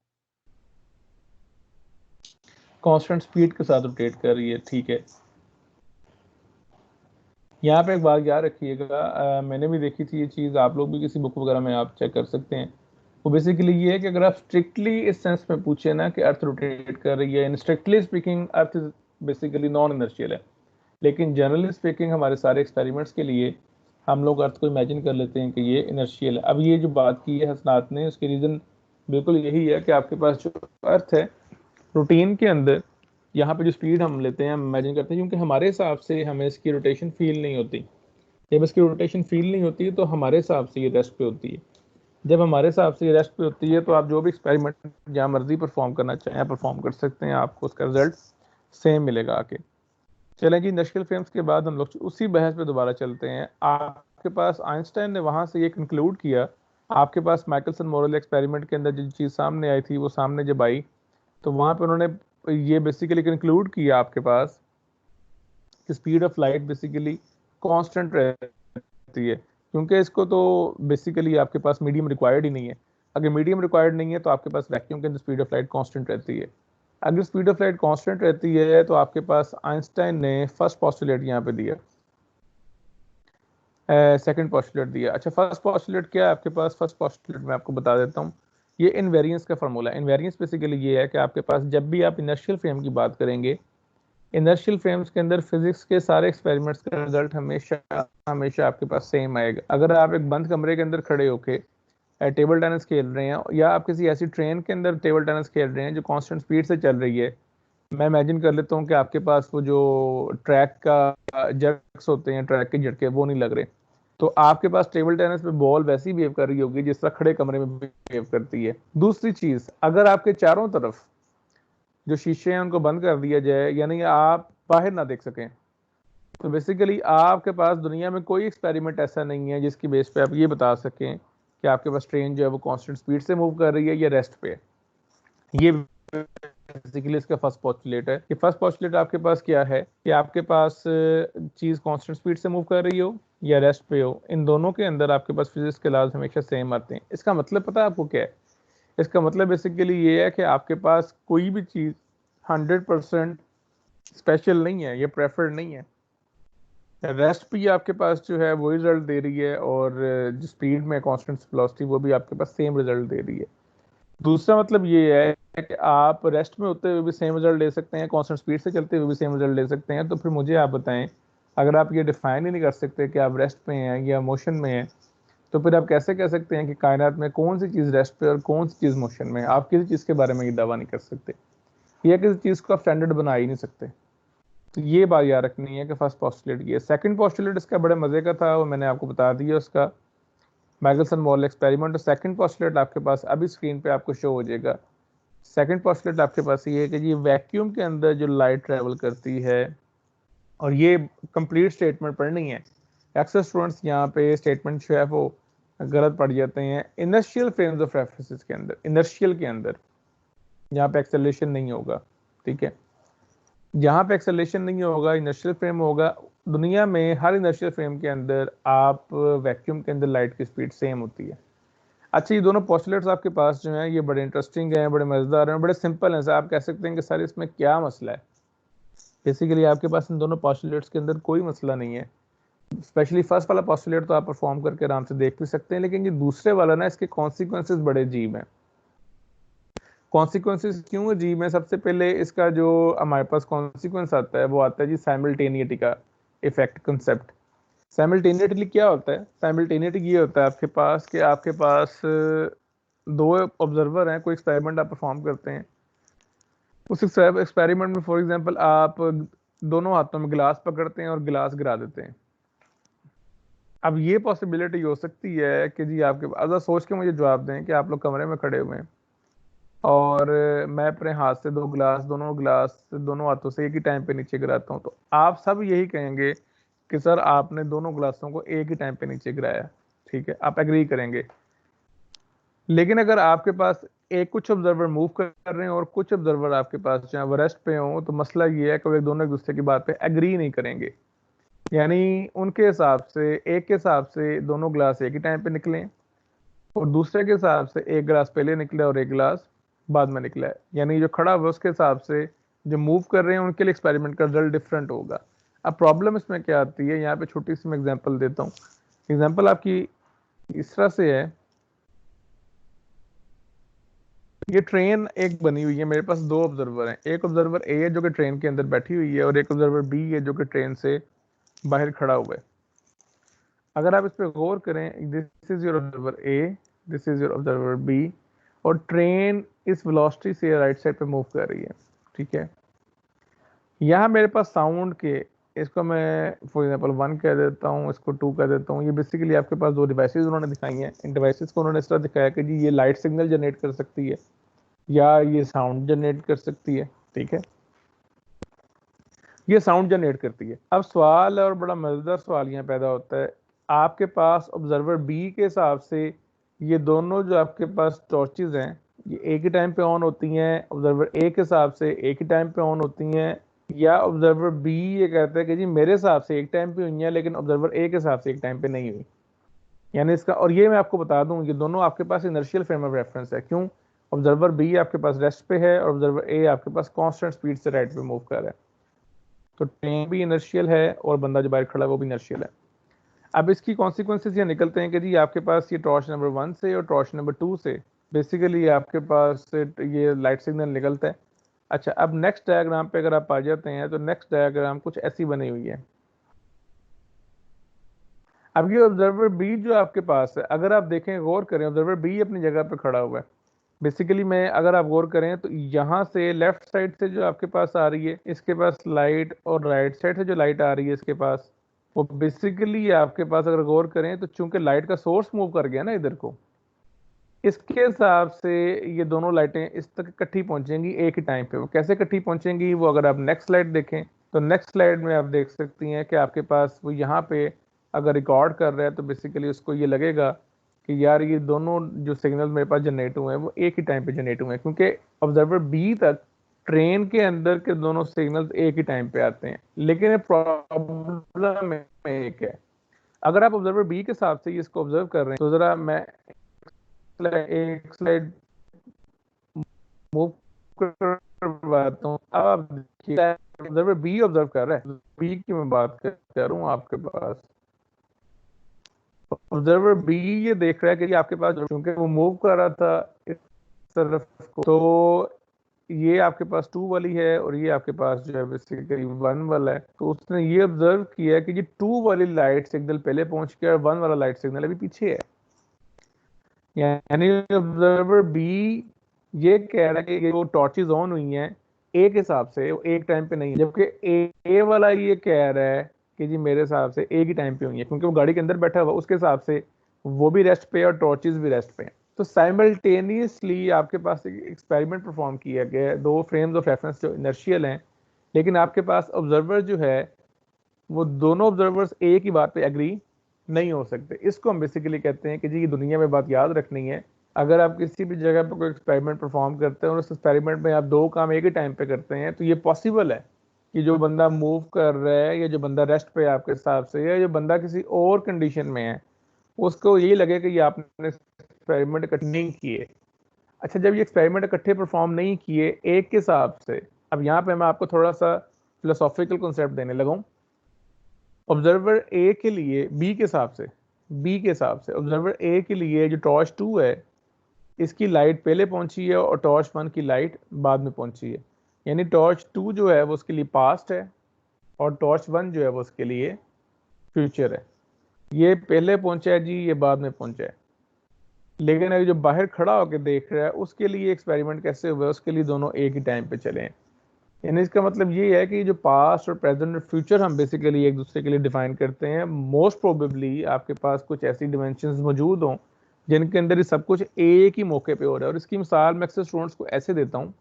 कांस्टेंट स्पीड के साथ रोटेट कर रही है, ठीक है। यहाँ पे एक बात याद रखिएगा, मैंने भी देखी थी ये चीज़, आप लोग भी किसी बुक वगैरह में आप चेक कर सकते हैं। वो बेसिकली ये है कि अगर आप स्ट्रिक्टली इस सेंस में पूछे ना कि अर्थ रोटेट कर रही है, in strictly speaking earth is basically non inertial है। लेकिन जनरली स्पीकिंग हमारे सारे एक्सपेरिमेंट्स के लिए हम लोग अर्थ को इमेजिन कर लेते हैं कि ये इनर्शियल है। अब ये जो बात की है हसनात ने, उसकी रीज़न बिल्कुल यही है कि आपके पास जो अर्थ है रूटीन के अंदर, यहाँ पे जो स्पीड हम लेते हैं, हम इमेजिन करते हैं, क्योंकि हमारे हिसाब से हमें इसकी रोटेशन फील नहीं होती। जब इसकी रोटेशन फील नहीं होती है तो हमारे हिसाब से ये रेस्ट पे होती है। जब हमारे हिसाब से ये रेस्ट पे होती है तो आप जो भी एक्सपेरिमेंट जहाँ मर्जी परफॉर्म करना चाहें परफॉर्म कर सकते हैं, आपको उसका रिजल्ट सेम मिलेगा आके। चलें जी, इंडस्ट्रियल फ्रेम्स के बाद हम लोग उसी बहस पे दोबारा चलते हैं। आपके पास आइंस्टाइन ने वहां से ये कंक्लूड किया, आपके पास माइकलसन मोरल एक्सपेरिमेंट के अंदर जो चीज़ सामने आई थी वो सामने जब आई तो वहां पे उन्होंने ये बेसिकली कंक्लूड किया आपके पास कि speed of light basically constant रहती है, क्योंकि इसको तो बेसिकली आपके पास मीडियम रिक्वायर्ड ही नहीं है। अगर मीडियम रिक्वायर्ड नहीं है तो आपके पास वैक्यूम के अंदर स्पीड ऑफ लाइट कांस्टेंट रहती है। अगर स्पीड ऑफ लाइट कांस्टेंट रहती है तो आपके पास आइंस्टाइन ने फर्स्ट पोस्टुलेट यहाँ पे दिया, सेकंड पोस्टुलेट दिया। अच्छा, फर्स्ट पोस्टुलेट क्या है आपके पास? फर्स्ट पोस्टुलेट मैं आपको बता देता हूँ, ये इनवेरियंस का फार्मूला है। इनवेरियंस बेसिकली ये है कि आपके पास जब भी आप इनर्शियल फ्रेम की बात करेंगे, इनर्शियल फ्रेम्स के अंदर फिजिक्स के सारे एक्सपेरिमेंट्स का रिजल्ट हमेशा हमेशा आपके पास सेम आएगा। अगर आप एक बंद कमरे के अंदर खड़े होके टेबल टेनिस खेल रहे हैं, या आप किसी ऐसी ट्रेन के अंदर टेबल टेनिस खेल रहे हैं जो कांस्टेंट स्पीड से चल रही है, मैं इमेजिन कर लेता हूँ कि आपके पास वो जो ट्रैक का जर्क्स होते हैं, ट्रैक के झटके, वो नहीं लग रहे, तो आपके पास टेबल टेनिस में बॉल वैसी बिहेव कर रही होगी जिस तरह खड़े कमरे में बिहेव करती है। दूसरी चीज, अगर आपके चारों तरफ जो शीशे हैं उनको बंद कर दिया जाए, यानी आप बाहर ना देख सकें, तो बेसिकली आपके पास दुनिया में कोई एक्सपेरिमेंट ऐसा नहीं है जिसकी बेस पे आप ये बता सकें कि आपके पास ट्रेन जो है वो कांस्टेंट स्पीड से मूव कर रही है या रेस्ट पे। ये बेसिकली इसका फर्स्ट पोस्टुलेट है कि फर्स्ट पोस्टुलेट आपके पास क्या है कि आपके पास चीज कांस्टेंट स्पीड से मूव कर रही हो या रेस्ट पे हो, इन दोनों के अंदर आपके पास फिजिक्स के लॉज हमेशा सेम आते हैं। इसका मतलब पता है आपको क्या है? इसका मतलब बेसिकली ये है कि आपके पास कोई भी चीज 100% स्पेशल नहीं है, ये प्रेफर्ड नहीं है। रेस्ट भी आपके पास जो है वो रिजल्ट दे रही है, और जो स्पीड में कांस्टेंट वेलोसिटी वो भी आपके पास सेम रिजल्ट दे रही है। दूसरा मतलब ये है कि आप रेस्ट में होते हुए भी सेम रिजल्ट ले सकते हैं, कांस्टेंट स्पीड से चलते हुए भी सेम रिजल्ट ले सकते हैं। तो फिर मुझे आप बताएं, अगर आप ये डिफाइन ही नहीं कर सकते कि आप रेस्ट में हैं या मोशन में हैं, तो फिर आप कैसे कह सकते हैं कि कायनात में कौन सी चीज़ रेस्ट पे और कौन सी चीज़ मोशन में है? आप किसी चीज़ के बारे में ये दावा नहीं कर सकते, या किसी चीज़ को आप स्टैंडर्ड बना ही नहीं सकते। तो ये बात याद रखनी है कि फर्स्ट पोस्टुलेट ये। सेकंड पोस्टुलेट इसका बड़े मजे का था, वो मैंने आपको बता दिया, उसका माइकलसन मोरल एक्सपेरिमेंट। और सेकंड पोस्टुलेट आपके पास अभी स्क्रीन पे आपको शो हो जाएगा। सेकंड पोस्टुलेट आपके पास ये है कि जी वैक्यूम के अंदर जो लाइट ट्रेवल करती है, और ये कंप्लीट स्टेटमेंट पढ़नी है, अक्सर स्टूडेंट्स यहाँ पे स्टेटमेंट जो है वो गलत पढ़ जाते हैं। इनर्शियल फ्रेम्स ऑफ रेफरेंसेस के अंदर, इनर्शियल के अंदर यहाँ पे एक्सेलरेशन नहीं होगा, ठीक है? जहाँ पे एक्सेलरेशन नहीं होगा, इनर्शियल फ्रेम होगा। दुनिया में हर इनर्शियल फ्रेम के अंदर आप वैक्यूम के अंदर लाइट की स्पीड सेम होती है। अच्छा, ये दोनों पोस्टुलेट्स आपके पास जो हैं ये बड़े इंटरेस्टिंग हैं, बड़े मजेदार हैं, बड़े सिंपल हैं। आप कह सकते हैं कि सर इसमें क्या मसला है? बेसिकली आपके पास इन दोनों पोस्टुलेट्स के अंदर कोई मसला नहीं है। स्पेशली फर्स्ट वाला पोस्टुलेट तो आप परफॉर्म करके आराम से देख भी सकते हैं, लेकिन ये दूसरे वाला ना, इसके कॉन्सिक्वेंसेस बड़े अजीब हैं। कॉन्सिक्वेंसेस क्यों अजीब है? सबसे पहले इसका जो हमारे पास कॉन्सिक्वेंस आता है वो आता है जी साइमल्टेनिटी का इफेक्ट कंसेप्ट। साइमल्टेनिटी क्या होता है? साइमल्टेनिटी ये होता है आपके पास कि आपके पास दो ऑब्जर्वर हैं, कोई एक्सपेरिमेंट आप परफॉर्म करते हैं। उस एक्सपेरिमेंट में फॉर एग्जांपल आप दोनों हाथों में गिलास पकड़ते हैं और गिलास गिरा देते हैं। अब ये पॉसिबिलिटी हो सकती है कि जी आपके अगर सोच के मुझे जवाब दें कि आप लोग कमरे में खड़े हुए हैं और मैं अपने हाथ से दोनों गिलास दोनों हाथों से एक ही टाइम पे नीचे गिराता हूँ, तो आप सब यही कहेंगे कि सर आपने दोनों ग्लासों को एक ही टाइम पे नीचे गिराया, ठीक है, आप एग्री करेंगे। लेकिन अगर आपके पास एक कुछ ऑब्जर्वर मूव कर रहे हैं और कुछ ऑब्जर्वर आपके पास जो है वो रेस्ट पे हो, तो मसला ये है कि वो दोनों एक दूसरे की बात पे एग्री नहीं करेंगे। यानी उनके हिसाब से, एक के हिसाब से दोनों ग्लास एक ही टाइम पे निकले और दूसरे के हिसाब से एक गिलास पहले निकला और एक गिलास बाद में निकला है। यानी जो खड़ा हुआ उसके हिसाब से जो मूव कर रहे हैं उनके लिए एक्सपेरिमेंट का रिजल्ट डिफरेंट होगा। अब प्रॉब्लम इसमें क्या आती है, यहाँ पे छोटी सी मैं एग्जांपल देता हूँ। एग्जांपल आपकी इस तरह से है, ये ट्रेन एक बनी हुई है, मेरे पास दो ऑब्जर्वर हैं। एक ऑब्जर्वर ए है जो कि ट्रेन के अंदर बैठी हुई है और एक ऑब्जर्वर बी है जो कि ट्रेन से बाहर खड़ा हुआ है। अगर आप इस पर गौर करें, this is your observer A, this is your observer B, और ट्रेन इस वेलोसिटी से राइट साइड पे मूव कर रही है, ठीक है। यहाँ मेरे पास साउंड के, इसको मैं फॉर एग्जांपल 1 कह देता हूँ, इसको 2 कह देता हूँ। ये बेसिकली आपके पास दो डिवाइसेस उन्होंने दिखाई हैं। इन डिवाइसेस को उन्होंने इस तरह दिखाया कि जी ये लाइट सिग्नल जनरेट कर सकती है या ये साउंड जनरेट कर सकती है, ठीक है। ये साउंड जनरेट करती है। अब सवाल और बड़ा मजेदार सवाल यहाँ पैदा होता है, आपके पास ऑब्जर्वर बी के हिसाब से ये दोनों जो आपके पास टॉर्चेज हैं ये एक ही टाइम पे ऑन होती हैं, ऑब्जर्वर ए के हिसाब से एक ही टाइम पे ऑन होती हैं, या ऑब्जर्वर बी ये कहता है कि जी मेरे हिसाब से एक टाइम पे हुई है लेकिन ऑब्जर्वर ए के हिसाब से एक टाइम पे नहीं हुई। यानी इसका, और ये मैं आपको बता दूं, ये दोनों आपके पास इनर्शियल फ्रेम ऑफ रेफरेंस है। क्यों? ऑब्जर्वर बी आपके पास रेस्ट पे है और ऑब्जर्वर ए आपके पास कांस्टेंट स्पीड से राइट पे मूव कर रहा है। तो ट्रेन भी इनर्शियल है और बंदा जो बाहर खड़ा है वो भी इनर्शियल है। अब इसकी कॉन्सिक्वेंसेज ये निकलते हैं कि जी आपके पास ये टॉर्च नंबर 1 से और टॉर्च नंबर 2 से बेसिकली आपके पास ये लाइट सिग्नल निकलता है। अच्छा, अब नेक्स्ट डायग्राम पे अगर आप आ जाते हैं तो नेक्स्ट डायग्राम कुछ ऐसी बनी हुई है। अब ये ऑब्जर्वर बी जो आपके पास है, अगर आप देखें गौर करें, ऑब्जर्वर बी अपनी जगह पे खड़ा हुआ है। बेसिकली मैं, अगर आप गौर करें तो यहाँ से लेफ्ट साइड से जो आपके पास आ रही है इसके पास लाइट, और राइट साइड से जो लाइट आ रही है इसके पास, वो बेसिकली आपके पास अगर गौर करें तो चूंकि लाइट का सोर्स मूव कर गया ना इधर को, इसके हिसाब से ये दोनों लाइटें इस तक इकट्ठी पहुंचेंगी एक ही टाइम पे। वो कैसे इकट्ठी पहुंचेंगी, वो अगर आप नेक्स्ट स्लाइड देखें तो नेक्स्ट स्लाइड में आप देख सकती हैं कि आपके पास वो यहाँ पे अगर रिकॉर्ड कर रहा है तो बेसिकली उसको ये लगेगा कि यार ये दोनों जो सिग्नल मेरे पास जनरेट हुए हैं वो एक ही टाइम पे जनरेट हुए हैं, क्योंकि ऑब्जर्वर बी तक ट्रेन के अंदर के दोनों सिग्नल्स एक ही टाइम पे आते हैं। लेकिन प्रॉब्लम एक है, अगर आप ऑब्जर्वर बी के हिसाब से इसको ऑब्जर्व कर रहे हैं तो जरा मैं एक स्लाइड मूव करवाता हूँ। अब आप देखिए ऑब्जर्वर बी ऑब्जर्व कर रहा है, बी की मैं बात कर रहा हूँ आपके पास। ऑब्जर्वर बी ये देख रहा है कि आपके पास क्योंकि वो मूव कर रहा था इस तरफ को, तो ये आपके पास 2 वाली है और ये आपके पास जो है बेसिकली 1 वाला है। तो उसने ये ऑब्जर्व किया कि ये 2 वाली लाइट सिग्नल पहले पहुंच गया और 1 वाला लाइट सिग्नल अभी पीछे है। यानी ऑब्जर्वर बी ये कह रहा है कि वो टॉर्चेज ऑन हुई हैं ए के हिसाब से, वो एक टाइम पे नहीं है, जबकि ए वाला ये कह रहा है कि जी मेरे हिसाब से एक ही टाइम पे हुई है, क्योंकि वो गाड़ी के अंदर बैठा हुआ उसके हिसाब से वो भी रेस्ट पे और टॉर्चेज भी रेस्ट पे हैं। तो साइमल्टेनियसली आपके पास एक एक्सपेरिमेंट परफॉर्म किया गया है, दो फ्रेम्स ऑफ रेफरेंस जो इनर्शियल हैं, लेकिन आपके पास ऑब्जर्वर जो है वो दोनों ऑब्जर्वर्स एक ही बात पे एग्री नहीं हो सकते। इसको हम बेसिकली कहते हैं कि जी ये दुनिया में बात याद रखनी है, अगर आप किसी भी जगह पर कोई एक्सपेरिमेंट परफॉर्म करते हैं और उस एक्सपेरिमेंट में आप दो काम एक ही टाइम पे करते हैं तो ये पॉसिबल है कि जो बंदा मूव कर रहा है या जो बंदा रेस्ट पे आपके हिसाब से है, जो बंदा किसी और कंडीशन में है, उसको यही लगे कि ये आपने एक्सपेरिमेंट इकट्ठे नहीं किए। अच्छा, जब ये एक्सपेरिमेंट इकट्ठे परफॉर्म नहीं किए एक के हिसाब से, अब यहाँ पे मैं आपको थोड़ा सा फिलोसॉफिकल कॉन्सेप्ट देने लगा। ऑब्जर्वर ए के लिए, बी के हिसाब से ऑब्जर्वर ए के लिए जो टॉर्च 2 है इसकी लाइट पहले पहुंची है और टॉर्च 1 की लाइट बाद में पहुंची है। यानी टॉर्च 2 जो है वो उसके लिए पास्ट है और टॉर्च 1 जो है वो उसके लिए फ्यूचर है। ये पहले पहुंचा है जी, ये बाद में पहुंचा है। लेकिन अगर जो बाहर खड़ा होकर देख रहा है उसके लिए एक्सपेरिमेंट कैसे हुआ है, उसके लिए दोनों एक ही टाइम पे चले हैं। यानी इसका मतलब ये है कि जो पास्ट और प्रेजेंट और फ्यूचर हम बेसिकली एक दूसरे के लिए डिफाइन करते हैं, मोस्ट प्रोबेबली आपके पास कुछ ऐसी डिमेंशंस मौजूद हों जिनके अंदर ये सब कुछ एक ही मौके पे हो रहा है। और इसकी मिसाल मैं अक्सर स्टूडेंट्स को ऐसे देता हूँ,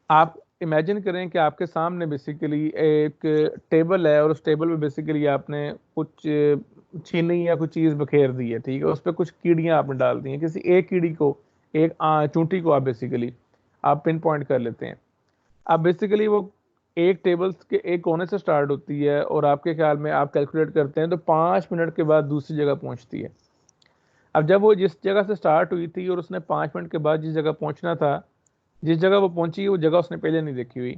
आप इमेजिन करें कि आपके सामने बेसिकली एक टेबल है और उस टेबल पे बेसिकली आपने कुछ चीनी या कुछ चीज़ बखेर दी है, ठीक है, उस पर कुछ कीड़ियाँ आपने डाल दी हैं, किसी एक कीड़ी को, एक चूंटी को आप बेसिकली आप पिन पॉइंट कर लेते हैं। अब बेसिकली वो एक टेबल के एक कोने से स्टार्ट होती है और आपके ख्याल में आप कैलकुलेट करते हैं तो 5 मिनट के बाद दूसरी जगह पहुंचती है। अब जब वो जिस जगह से स्टार्ट हुई थी और उसने 5 मिनट के बाद जिस जगह पहुंचना था, जिस जगह वो पहुंची वो जगह उसने पहले नहीं देखी हुई।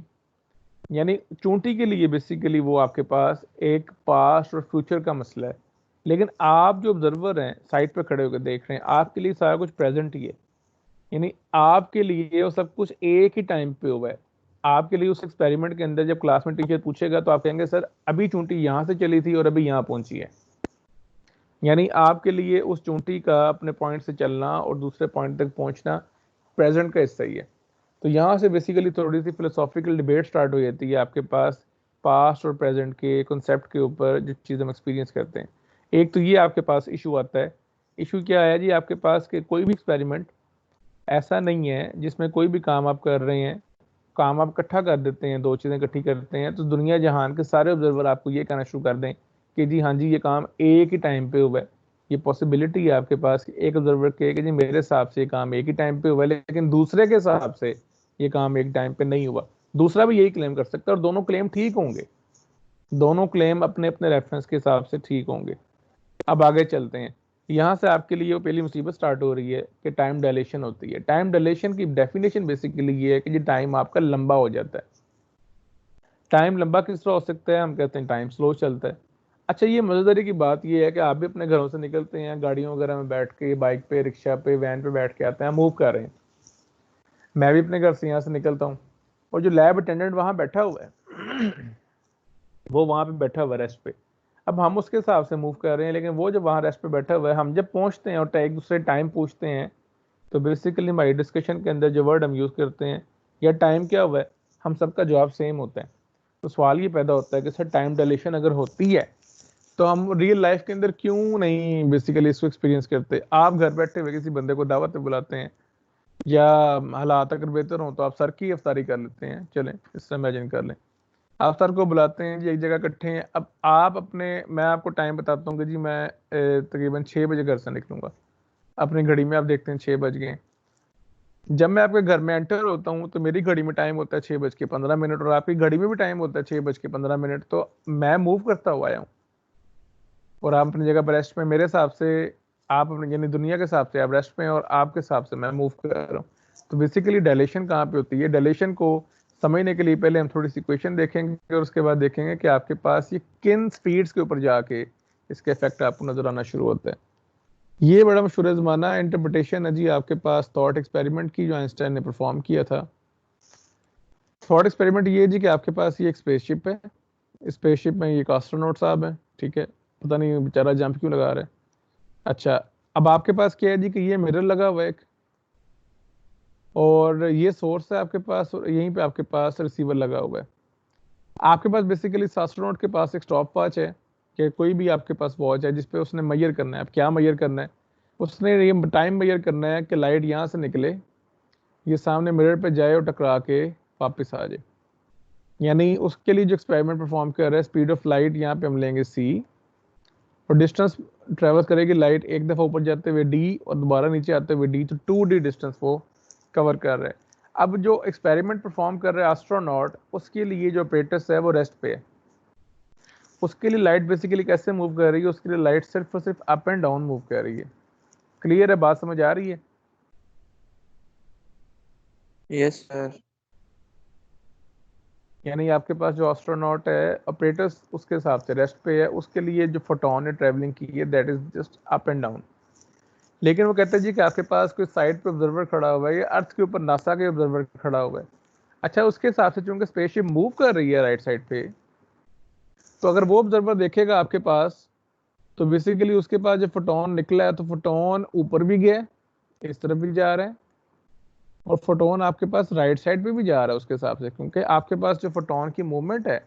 यानी चूंटी के लिए बेसिकली वो आपके पास एक पास्ट और फ्यूचर का मसला है। लेकिन आप जो ऑब्जर्वर हैं साइड पे खड़े होकर देख रहे हैं, आपके लिए सारा कुछ प्रेजेंट ही है। यानी आपके लिए वो सब कुछ एक ही टाइम पे हुआ है। आपके लिए उस एक्सपेरिमेंट के अंदर जब क्लास में टीचर पूछेगा तो आप कहेंगे सर अभी चूंटी यहाँ से चली थी और अभी यहाँ पहुंची है। यानी आपके लिए उस चूंटी का अपने पॉइंट से चलना और दूसरे पॉइंट तक पहुंचना प्रेजेंट का हिस्सा ही है। तो यहाँ से बेसिकली थोड़ी सी फिलोसॉफिकल डिबेट स्टार्ट हो जाती है आपके पास पास्ट और प्रेजेंट के कॉन्सेप्ट के ऊपर, जो चीज़ हम एक्सपीरियंस करते हैं। एक तो ये आपके पास इशू आता है। इशू क्या है जी आपके पास कि कोई भी एक्सपेरिमेंट ऐसा नहीं है जिसमें कोई भी काम आप कर रहे हैं, काम आप इकट्ठा कर देते हैं, दो चीज़ें इकट्ठी करते हैं तो दुनिया जहान के सारे ऑब्जर्वर आपको ये कहना शुरू कर दें कि जी हाँ जी ये काम एक ही टाइम पे हुआ है। ये पॉसिबिलिटी है आपके पास कि एक ऑब्जर्वर कहे कि जी मेरे हिसाब से ये काम एक ही टाइम पे हुआ है, लेकिन दूसरे के हिसाब से ये काम एक टाइम पे नहीं हुआ। दूसरा भी यही क्लेम कर सकता है और दोनों क्लेम ठीक होंगे, दोनों क्लेम अपने अपने रेफरेंस के हिसाब से ठीक होंगे। अब आगे चलते हैं। यहाँ से आपके लिए वो पहली मुसीबत स्टार्ट हो रही है कि टाइम डायलेशन होती है। टाइम डायलेशन की डेफिनेशन बेसिकली ये है कि जी टाइम आपका लंबा हो जाता है। टाइम लंबा किस तरह हो सकता है? हम कहते हैं टाइम स्लो चलता है। अच्छा, ये मजेदारी की बात ये है कि आप भी अपने घरों से निकलते हैं, गाड़ियों वगैरह में बैठ के, बाइक पे, रिक्शा पे, वैन पे बैठ के आते हैं, मूव कर रहे हैं। मैं भी अपने घर से यहाँ से निकलता हूँ और जो लैब अटेंडेंट वहाँ बैठा हुआ है वो वहाँ पे बैठा हुआ है रेस्ट पे। अब हम उसके हिसाब से मूव कर रहे हैं, लेकिन वो जब वहाँ रेस्ट पे बैठा हुआ है, हम जब पहुँचते हैं और एक दूसरे टाइम पूछते हैं तो बेसिकली हमारी डिस्कशन के अंदर जो वर्ड हम यूज़ करते हैं या टाइम क्या हुआ है, हम सबका जवाब सेम होता है। तो सवाल ये पैदा होता है कि सर टाइम डायलेशन अगर होती है तो हम रियल लाइफ के अंदर क्यों नहीं बेसिकली इसको एक्सपीरियंस करते? आप घर बैठे हुए किसी बंदे को दावत पे बुलाते हैं, या हालात अगर बेहतर हो तो आप सर की अफ्तारी कर लेते हैं, चलें इससे इमेजिन कर लें, आप सर को बुलाते हैं जी एक जगह इकट्ठे हैं। अब आप अपने, मैं आपको टाइम बताता हूँ कि जी मैं तकरीबन 6 बजे घर से निकलूंगा। अपनी घड़ी में आप देखते हैं 6 बज गए। जब मैं आपके घर में एंटर होता हूँ तो मेरी घड़ी में टाइम होता है 6:15 और आपकी घड़ी में भी टाइम होता है 6:15। तो मैं मूव करता हुआ आया हूँ और आप अपनी जगह पर रेस्ट में, मेरे हिसाब से आप अपने यानी दुनिया के हिसाब से आप रेस्ट में और आपके हिसाब से मैं मूव कर रहा हूँ। तो बेसिकली डायलेशन कहाँ पे होती है? डायलेशन को समझने के लिए पहले हम थोड़ी सी इक्वेशन देखेंगे और उसके बाद देखेंगे कि आपके पास ये किन स्पीड्स के ऊपर जाके इसके इफेक्ट आपको नजर आना शुरू होता है। ये बड़ा मशहूर ज़माना इंटरप्रिटेशन है जी आपके पास थॉट एक्सपेरिमेंट की, जो आइंस्टाइन ने परफॉर्म किया था। थॉट एक्सपेरिमेंट ये जी कि आपके पास ये एक स्पेसशिप है, स्पेसशिप में ये एक एस्ट्रोनॉट साहब है, ठीक है, पता नहीं बेचारा जंप क्यों लगा रहा है। अच्छा, अब आपके पास क्या है जी कि ये मिरर लगा हुआ है एक, और ये सोर्स है आपके पास, और यहीं पे आपके पास रिसीवर लगा हुआ है। आपके पास बेसिकली एस्ट्रोनॉट के पास एक स्टॉप वॉच है, कि कोई भी आपके पास वॉच है जिसपे उसने मेजर करना है। अब क्या मेजर करना है? उसने ये टाइम मेजर करना है कि लाइट यहाँ से निकले, ये सामने मिरर पे जाए और टकरा के वापस आ जाए। यानी उसके लिए जो एक्सपेरिमेंट परफॉर्म कर रहा है, स्पीड ऑफ लाइट यहाँ पे हम लेंगे c, और डिस्टेंस ट्रेवल करेगी लाइट एक दफ़ा ऊपर जाते हुए d और दोबारा नीचे आते हुए d, तो 2d डिस्टेंस वो कवर कर रहा है। अब जो एक्सपेरिमेंट परफॉर्म कर रहा है एस्ट्रोनॉट, उसके लिए जो ऑपरेटर्स है वो रेस्ट पे है। उसके लिए लाइट बेसिकली कैसे मूव कर रही है? उसके लिए लाइट सिर्फ और सिर्फ अप एंड डाउन मूव कर रही है। क्लियर है? बात समझ आ रही है?
Yes sir.
यानी आपके पास जो एस्ट्रोनॉट है, ऑपरेटर्स उसके हिसाब से रेस्ट पे है, उसके लिए जो फोटोन ने ट्रेवलिंग की है that is just up and down. लेकिन वो कहते हैं जी कि आपके पास कोई साइड पे ऑब्जर्वर खड़ा हुआ है, या अर्थ के ऊपर नासा के ऑब्जर्वर खड़ा हुआ है। अच्छा, उसके हिसाब से चूंकि स्पेसशिप मूव कर रही है राइट साइड पे, तो अगर वो ऑब्जर्वर देखेगा आपके पास, तो बेसिकली उसके पास जो फोटोन निकला है, तो फोटोन ऊपर भी गया, इस तरफ भी जा रहा है, और फोटोन आपके पास राइट साइड पे भी जा रहा है उसके हिसाब से, क्योंकि आपके पास जो फोटोन की मूवमेंट है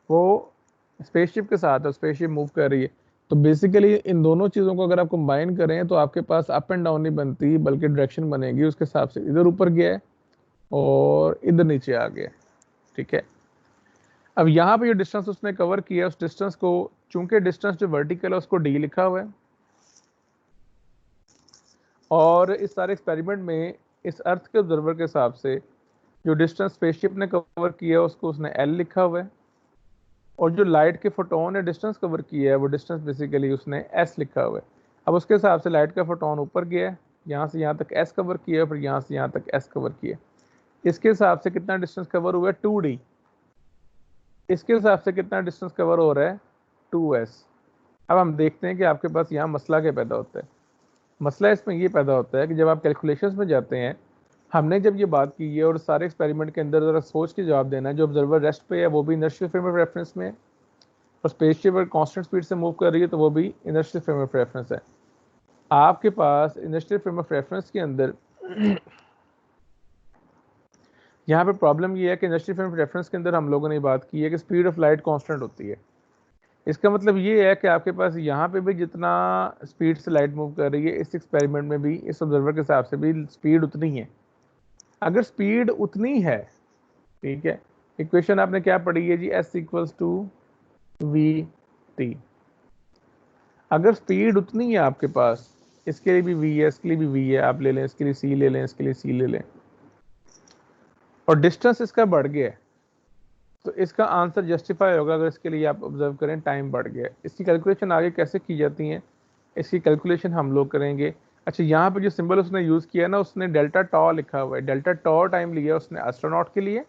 वो स्पेसशिप के साथ है, स्पेसशिप मूव कर रही है। तो बेसिकली इन दोनों चीज़ों को अगर आप कंबाइन करें तो आपके पास अप एंड डाउन नहीं बनती, बल्कि डायरेक्शन बनेगी उसके हिसाब से, इधर ऊपर गया है और इधर नीचे आ गया। ठीक है। अब यहाँ पे जो डिस्टेंस उसने कवर किया उस डिस्टेंस को, चूंकि डिस्टेंस जो वर्टिकल है उसको डी लिखा हुआ है, और इस सारे एक्सपेरिमेंट में इस अर्थ के ऑब्जर्वर के हिसाब से जो डिस्टेंस स्पेसशिप ने कवर किया है उसको उसने एल लिखा हुआ है, और जो लाइट के फोटोन ने डिस्टेंस कवर किया है वो डिस्टेंस बेसिकली उसने एस लिखा हुआ है। अब उसके हिसाब से लाइट का फोटोन ऊपर गया है, यहाँ से यहाँ तक एस कवर किया है, फिर यहाँ से यहाँ तक एस कवर किया है। इसके हिसाब से कितना डिस्टेंस कवर हुआ है 2D। इसके हिसाब से कितना डिस्टेंस कवर हो रहा है 2S। अब हम देखते हैं कि आपके पास यहाँ मसला क्या पैदा होता है। मसला इसमें ये पैदा होता है कि जब आप कैलकुलेशंस में जाते हैं, हमने जब ये बात की है और सारे एक्सपेरिमेंट के अंदर ज़रा सोच के जवाब देना है, जो ऑब्जर्वर रेस्ट पे है वो भी इनर्शियल फ्रेम ऑफ रेफरेंस में है, और स्पेसशिप अगर कांस्टेंट स्पीड से मूव कर रही है तो वो भी इनर्शियल फ्रेम ऑफ रेफरेंस है। आपके पास इनर्शियल फ्रेम ऑफ रेफरेंस के अंदर यहाँ पे प्रॉब्लम ये है कि इनर्शियल फ्रेम ऑफ रेफरेंस के अंदर हम लोगों ने बात की है कि स्पीड ऑफ लाइट कांस्टेंट होती है। इसका मतलब ये है कि आपके पास यहाँ पे भी जितना स्पीड से लाइट मूव कर रही है, इस एक्सपेरिमेंट में भी इस ऑब्जर्वर के हिसाब से भी स्पीड उतनी है। अगर स्पीड उतनी है, ठीक है, इक्वेशन आपने क्या पढ़ी है जी, S equals to v t. अगर स्पीड उतनी है आपके पास, इसके लिए भी v है, इसके लिए भी v है, आप ले लें, इसके लिए c ले लें, इसके लिए c ले लें, और डिस्टेंस इसका बढ़ गया है, तो इसका आंसर जस्टिफाई होगा अगर इसके लिए आप ऑब्जर्व करें टाइम बढ़ गया। इसकी कैलकुलेशन आगे कैसे की जाती है, इसकी कैलकुलेशन हम लोग करेंगे। अच्छा, यहाँ पे जो सिंबल उसने यूज़ किया ना, उसने डेल्टा टॉ लिखा हुआ है, डेल्टा टॉ टाइम लिया उसने एस्ट्रोनॉट के लिए,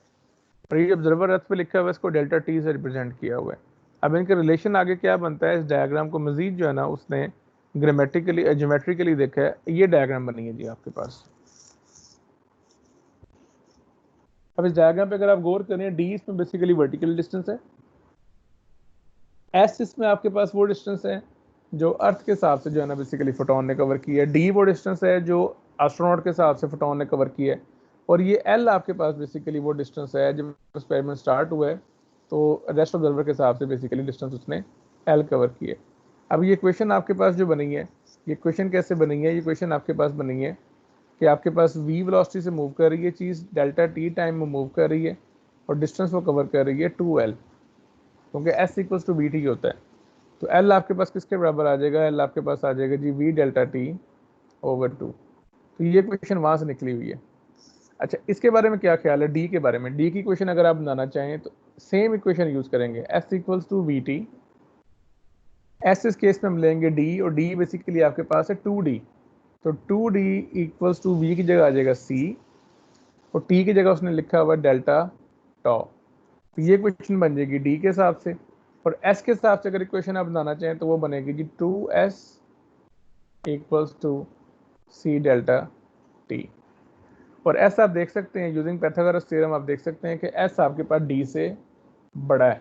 और ये ऑब्जर्वर अर्थ पे लिखा हुआ है, इसको डेल्टा टी से रिप्रेजेंट किया हुआ है। अब इनका रिलेशन आगे क्या बनता है, इस डायग्राम को मजीद जो है ना उसने ग्रामेटिकली ज्योमेट्रिकली देखा है, ये डायग्राम बनी है जी आपके पास। अब इस डायग्राम पे अगर आप गौर करें, डी इसमें बेसिकली वर्टिकल डिस्टेंस है, एस इसमें आपके पास वो डिस्टेंस है जो अर्थ के हिसाब से जो है ना बेसिकली फोटोन ने कवर किया है, डी वो डिस्टेंस है जो एस्ट्रोनॉट के हिसाब से फोटोन ने कवर किया है, और ये एल आपके पास बेसिकली वो डिस्टेंस है जब एक्सपेरिमेंट स्टार्ट हुआ है तो रेस्ट ऑब्जर्वर के हिसाब से बेसिकली डिस्टेंस उसने एल कवर किया है। अब ये क्वेश्चन आपके पास जो बनी है, ये क्वेश्चन कैसे बनी है, ये क्वेश्चन आपके पास बनी है कि आपके पास v वेलोसिटी से मूव कर रही है चीज़, डेल्टा टी टाइम में मूव कर रही है, और डिस्टेंस वो कवर कर रही है 2l, क्योंकि s equals to v t होता है। तो l आपके पास किसके बराबर आ जाएगा, l आपके पास आ जाएगा जी v डेल्टा टी ओवर 2। तो ये क्वेश्चन वहाँ से निकली हुई है। अच्छा, इसके बारे में क्या ख्याल है डी के बारे में? डी की क्वेश्चन अगर आप बनाना चाहें तो सेम इक्वेशन यूज करेंगे, s equals to v t, s इस केस में हम लेंगे डी, और डी बेसिकली आपके पास है 2d, तो 2d इक्वल्स टू वी की जगह आ जाएगा c, और t की जगह उसने लिखा हुआ डेल्टा टॉ। तो ये क्वेश्चन बन जाएगी d के हिसाब से, और s के हिसाब से अगर इक्वेशन आप बनाना चाहें तो वो बनेगी जी 2s equals to c delta t। और s आप देख सकते हैं यूजिंग पाइथागोरस थ्योरम, आप देख सकते हैं कि s आपके पास d से बड़ा है।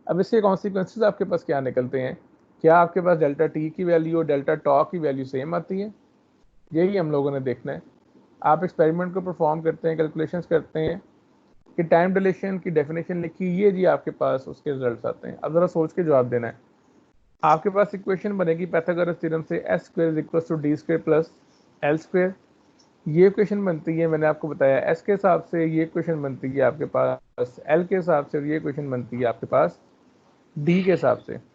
अब इसके कॉन्सिक्वेंसेस आपके पास क्या निकलते हैं, क्या आपके पास डेल्टा टी की वैल्यू और डेल्टा टॉ की वैल्यू सेम आती है? यही हम लोगों ने देखना है। आप एक्सपेरिमेंट को परफॉर्म करते हैं, कैलकुलेशंस करते हैं कि टाइम डिलेशन की डेफिनेशन लिखी, ये जी आपके पास उसके रिजल्ट्स आते हैं। अब जरा सोच के जवाब देना है। आपके पास इक्वेशन बनेगी पाइथागोरस थ्योरम से s square is equal to d square plus l square. ये इक्वेशन बनती है, मैंने आपको बताया s के हिसाब से, ये इक्वेशन बनती है आपके पास l के हिसाब से, और ये इक्वेशन बनती है आपके पास d के हिसाब से।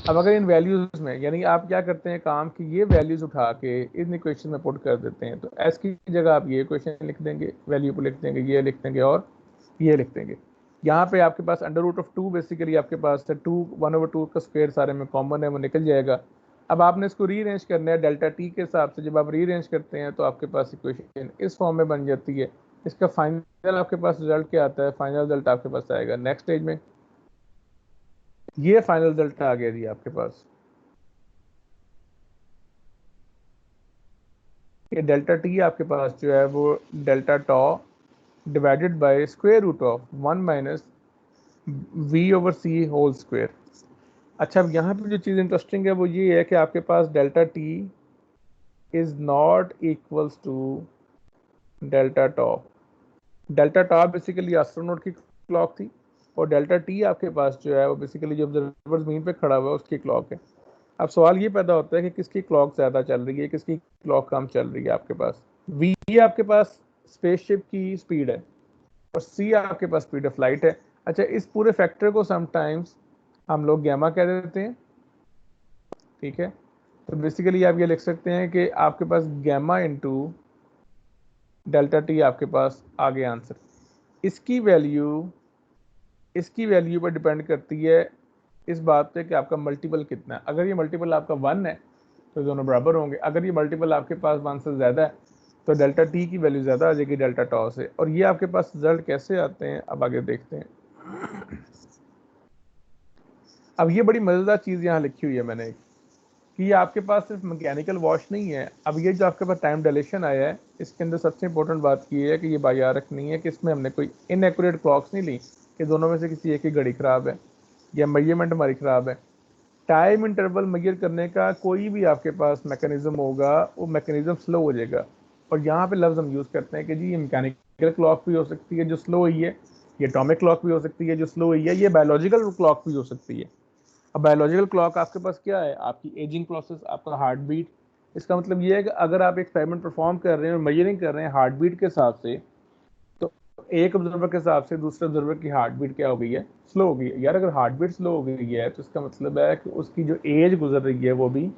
अब अगर इन वैल्यूज में, यानी आप क्या करते हैं काम कि ये वैल्यूज उठा के इन इक्वेशन में पुट कर देते हैं, तो s की जगह आप ये इक्वेशन लिख देंगे, वैल्यू को लिख देंगे, ये लिख देंगे और ये लिख देंगे। यहाँ पे आपके पास अंडर रूट ऑफ 2 बेसिकली आपके पास है 2, 1/2 का स्क्वायर सारे में कॉमन है, वो निकल जाएगा। अब आपने इसको रीअरेंज करना है डेल्टा टी के हिसाब से। जब आप रीअरेंज करते हैं तो आपके पास इक्वेशन इस फॉर्म में बन जाती है। इसका फाइनल आपके पास रिजल्ट क्या आता है, फाइनल रिजल्ट आपके पास आएगा नेक्स्ट स्टेज में, ये फाइनल रिजल्ट आ गया जी आपके पास। ये डेल्टा टी आपके पास जो है वो delta tau divided by square root of 1 minus v over c whole square. अच्छा, अब यहाँ पे जो चीज़ इंटरेस्टिंग है वो ये है कि आपके पास delta T is not equals to delta tau. Delta tau basically astronaut की क्लॉक थी, और डेल्टा टी आपके पास जो है वो बेसिकली जो ऑब्जर्वर ज़मीन पे खड़ा हुआ है उसकी क्लॉक है। अब सवाल ये पैदा होता है कि किसकी क्लॉक ज़्यादा चल रही है, किसकी क्लॉक कम चल रही है। आपके पास वी आपके पास स्पेसशिप की स्पीड है और c आपके पास स्पीड ऑफ लाइट है। अच्छा, इस पूरे फैक्टर को समटाइम्स हम लोग गैमा कह देते हैं, ठीक है। तो बेसिकली आप ये लिख सकते हैं कि आपके पास गैमा इंटू डेल्टा टी आपके पास आ गया आंसर। इसकी वैल्यू पर डिपेंड करती है इस बात पे कि आपका मल्टीपल कितना है। अगर ये मल्टीपल आपका 1 है तो दोनों बराबर होंगे। अगर ये मल्टीपल आपके पास 1 से ज़्यादा है तो डेल्टा टी की वैल्यू ज़्यादा आ जाएगी डेल्टा टॉ से। और ये आपके पास रिजल्ट कैसे आते हैं अब आगे देखते हैं। अब ये बड़ी मज़ेदार चीज़ यहाँ लिखी हुई है मैंने कि ये आपके पास सिर्फ मैकेनिकल वॉश नहीं है। अब ये जो आपके पास टाइम डिलेशन आया है, इसके अंदर सबसे इंपॉर्टेंट बात ये है कि ये बात याद रखनी है कि इसमें हमने कोई इनएक्यूरेट क्लॉक्स नहीं ली कि दोनों में से किसी एक की घड़ी ख़राब है या मेजरमेंट हमारी ख़राब है। टाइम इंटरवल मेजर करने का कोई भी आपके पास मैकेनिज्म होगा, वो मैकेनिज्म स्लो हो जाएगा। और यहाँ पे लफ्ज़ हम यूज़ करते हैं कि जी ये मैकेनिकल क्लॉक भी हो सकती है जो स्लो हुई है, ये एटॉमिक क्लॉक भी हो सकती है जो स्लो हुई है, ये बायोलॉजिकल क्लॉक भी हो सकती है। अब बायोलॉजिकल क्लॉक आपके पास क्या है, आपकी एजिंग प्रोसेस, आपका हार्ट बीट। इसका मतलब ये है कि अगर आप एक्सपेरिमेंट परफॉर्म कर रहे हैं और मेजरिंग कर रहे हैं हार्ट बीट के हिसाब से, तो एक ऑब्जर्वर के हिसाब से दूसरे ऑब्जर्वर की हार्ट बीट क्या हो गई है, स्लो हो गई है। यार अगर हार्ट बीट स्लो हो गई है तो इसका मतलब है कि उसकी जो एज गुजर रही है वो भी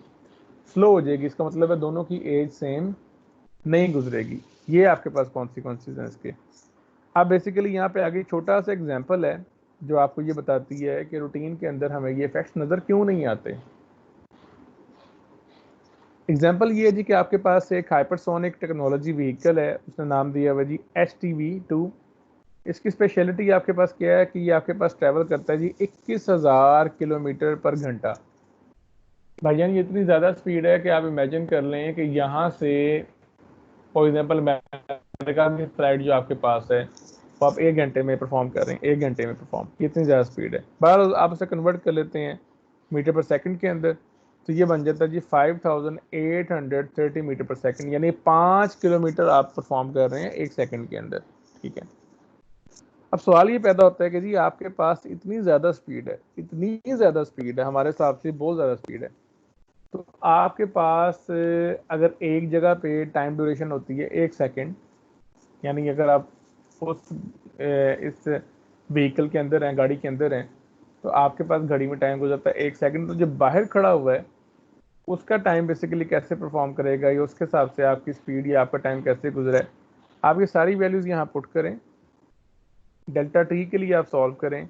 स्लो हो जाएगी। इसका मतलब है दोनों की एज सेम नहीं गुजरेगी। ये आपके पास कॉन्सिक्वेंसेज हैं इसके। अब बेसिकली यहाँ पे आगे छोटा सा एग्जांपल है जो आपको ये बताती है कि रूटीन के अंदर हमें ये इफेक्ट्स नज़र क्यों नहीं आते। एग्जांपल ये है जी कि आपके पास एक हाइपरसोनिक टेक्नोलॉजी व्हीकल है, उसने नाम दिया हुआ जी HTV-2। इसकी स्पेशलिटी आपके पास क्या है कि ये आपके पास ट्रैवल करता है जी 21,000 किलोमीटर पर घंटा। भाईजान ये इतनी ज़्यादा स्पीड है कि आप इमेजिन कर लें कि यहाँ से फॉर एग्जांपल अमेरिका की फ्लाइट जो आपके पास है वो आप 1 घंटे में परफॉर्म कर रहे हैं, 1 घंटे में परफॉर्म, कितनी ज़्यादा स्पीड है। बहरहाल आप उसे कन्वर्ट कर लेते हैं मीटर पर सेकंड के अंदर, तो ये बन जाता है जी 5830 मीटर पर सेकंड, यानी 5 किलोमीटर आप परफॉर्म कर रहे हैं 1 सेकंड के अंदर, ठीक है। अब सवाल ये पैदा होता है कि जी आपके पास इतनी ज़्यादा स्पीड है, इतनी ज़्यादा स्पीड है, हमारे हिसाब से बहुत ज़्यादा स्पीड है। तो आपके पास अगर एक जगह पे टाइम ड्यूरेशन होती है 1 सेकंड, यानी अगर आप उस इस व्हीकल के अंदर हैं, गाड़ी के अंदर हैं, तो आपके पास घड़ी में टाइम गुजरता है 1 सेकंड। तो जो बाहर खड़ा हुआ है उसका टाइम बेसिकली कैसे परफॉर्म करेगा, या उसके हिसाब से आपकी स्पीड या आपका टाइम कैसे गुजरा है। आप ये सारी वैल्यूज़ यहाँ पुट करें, डेल्टा टी के लिए आप सॉल्व करें।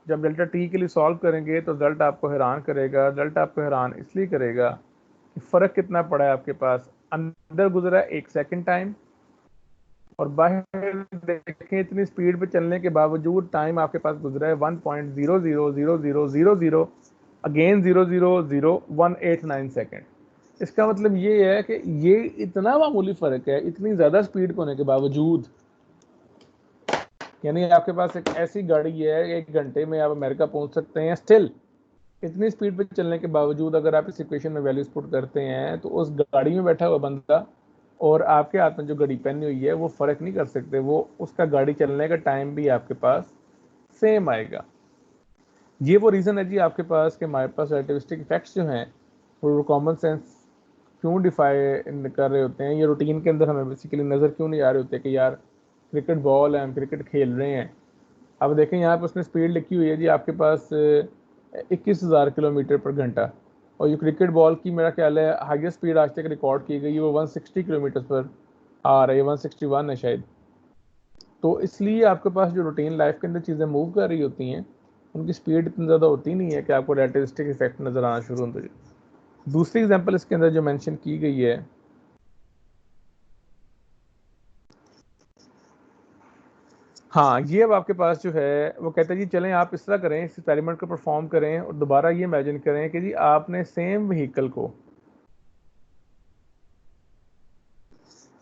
जब डेल्टा टी के लिए सॉल्व करेंगे तो रिजल्ट आपको हैरान करेगा। रिजल्ट आपको हैरान इसलिए करेगा कि फ़र्क कितना पड़ा है आपके पास। अंदर गुजरा है 1 सेकंड टाइम, और बाहर देखें इतनी स्पीड पे चलने के बावजूद टाइम आपके पास गुजरा है 1.000000 अगेन 0.00189 सेकेंड। इसका मतलब ये है कि ये इतना मामूली फ़र्क है इतनी ज़्यादा स्पीड होने के बावजूद। यानी आपके पास एक ऐसी गाड़ी है 1 घंटे में आप अमेरिका पहुंच सकते हैं, स्टिल इतनी स्पीड पे चलने के बावजूद अगर आप इस इक्वेशन में वैल्यूज पुट करते हैं तो उस गाड़ी में बैठा हुआ बंदा और आपके हाथ में जो घड़ी पहनी हुई है वो फ़र्क नहीं कर सकते। वो उसका गाड़ी चलने का टाइम भी आपके पास सेम आएगा। ये वो रीज़न है जी आपके पास कि हमारे पास रिलेटिविस्टिक इफेक्ट्स जो हैं वो कॉमन सेंस क्यों डिफाई कर रहे होते हैं, ये रूटीन के अंदर हमें बेसिकली नज़र क्यों नहीं आ रहे होते कि यार क्रिकेट बॉल है, हम क्रिकेट खेल रहे हैं। अब देखें यहाँ पर उसने स्पीड लिखी हुई है जी आपके पास 21,000 किलोमीटर पर घंटा, और ये क्रिकेट बॉल की मेरा ख्याल है हाईएस्ट स्पीड आज तक रिकॉर्ड की गई है वो 160 किलोमीटर पर आ रही है, 161 है शायद। तो इसलिए आपके पास जो रूटीन लाइफ के अंदर चीज़ें मूव कर रही होती हैं उनकी स्पीड इतनी ज़्यादा होती नहीं है कि आपको रिलेटिविस्टिक इफेक्ट नज़र आना शुरू होता है। दूसरी एग्जांपल इसके अंदर जो मेंशन की गई है, हाँ ये अब आपके पास जो है वो कहता है जी चलें आप इस तरह करें, इस एक्सपेरिमेंट को परफॉर्म करें और दोबारा ये इमेजिन करें कि जी आपने सेम व्हीकल को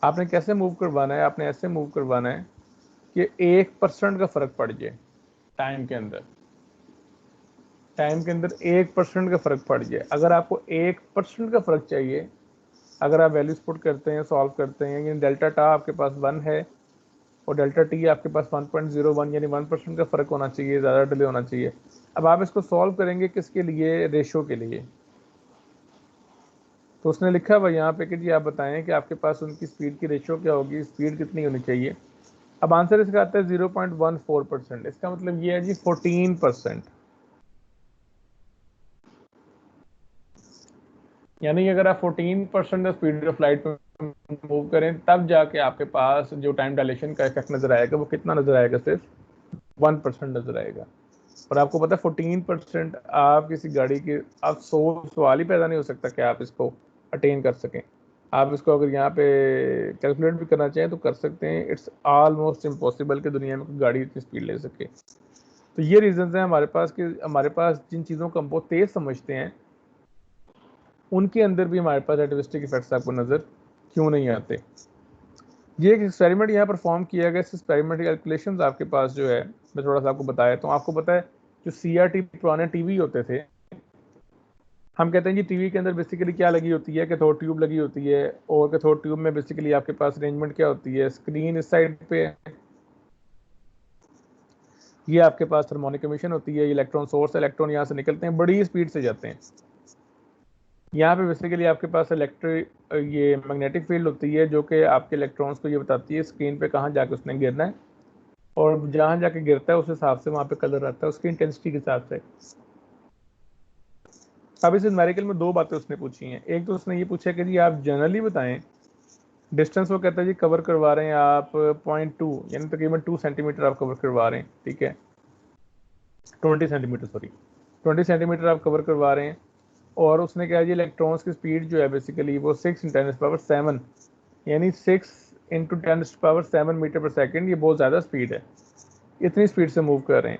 आपने कैसे मूव करवाना है। आपने ऐसे मूव करवाना है कि 1% का फ़र्क पड़ जाए टाइम के अंदर, टाइम के अंदर 1% का फ़र्क पड़ जाए। अगर आपको 1% का फ़र्क चाहिए, अगर आप वैल्यूज पुट करते हैं, सॉल्व करते हैं, यानी डेल्टा टा आपके पास 1 है और डेल्टा टी आपके पास 1.01, यानी 1% का फ़र्क होना चाहिए, ज़्यादा डिले होना चाहिए। अब आप इसको सॉल्व करेंगे किसके लिए, रेशो के लिए। तो उसने लिखा हुआ यहाँ पे कि जी आप बताएं कि आपके पास उनकी स्पीड की रेशियो क्या होगी, स्पीड कितनी होनी चाहिए। अब आंसर इसका आता है 0.14%। इसका मतलब ये है जी 14%। यानी कि अगर आप 14% स्पीड ऑफ लाइट पे मूव करें तब जाके आपके पास जो टाइम डायलेशन का इफेक्ट नजर आएगा वो कितना नजर आएगा, सिर्फ 1% नजर आएगा। और आपको पता है 14% आप किसी गाड़ी के, आप सवाल ही पैदा नहीं हो सकता कि आप इसको अटेन कर सकें। आप इसको अगर यहाँ पे कैलकुलेट भी करना चाहें तो कर सकते हैं, इट्स ऑलमोस्ट इम्पॉसिबल कि दुनिया में कोई गाड़ी इतनी स्पीड ले सके। तो ये रीजंस हैं हमारे पास कि हमारे पास जिन चीज़ों को हम बहुत तेज़ समझते हैं उनके अंदर भी हमारे पास एटमिस्टिक इफेक्ट्स आपको नज़र क्यों नहीं आते। ये एक एक्सपेरिमेंट यहाँ परफॉर्म किया गया। इस एक्सपेरिमेंट कैलकुलेशंस आपके पास जो है मैं थोड़ा सा आपको बताया, तो आपको पता है जो CRT पुराने टीवी होते थे, हम कहते हैं जी टीवी के अंदर बेसिकली क्या लगी होती है, कैथोड ट्यूब लगी होती है, और कैथोड ट्यूब में बेसिकली आपके पास अरेंजमेंट क्या होती है, स्क्रीन इस साइड पे है, ये आपके पास थर्मोनिक एमिशन होती है, इलेक्ट्रॉन सोर्स, इलेक्ट्रॉन यहाँ से निकलते हैं, बड़ी स्पीड से जाते हैं। यहाँ पे बेसिकली आपके पास ये मैग्नेटिक फील्ड होती है जो कि आपके इलेक्ट्रॉन्स को ये बताती है स्क्रीन पे कहाँ जाके उसने गिरना है, और जहाँ जाके गिरता है उस हिसाब से वहाँ पे कलर आता है उसकी इंटेंसिटी के हिसाब से। अब इस न्यूमेरिकल में दो बातें उसने पूछी हैं। एक तो उसने ये पूछा कि जी आप जनरली बताएं डिस्टेंस, वो कहता है जी कवर करवा रहे हैं आप 0.2 यानी तकरीबन 2 सेंटीमीटर आप कवर करवा रहे हैं, ठीक है, 20 सेंटीमीटर, सॉरी 20 सेंटीमीटर आप कवर करवा रहे हैं। और उसने कहा जी इलेक्ट्रॉन्स की स्पीड जो है बेसिकली वो 6 × 10⁻⁷ यानी 6 × 10⁻⁷ मीटर पर सेकेंड, ये बहुत ज़्यादा स्पीड है, इतनी स्पीड से मूव कर रहे हैं।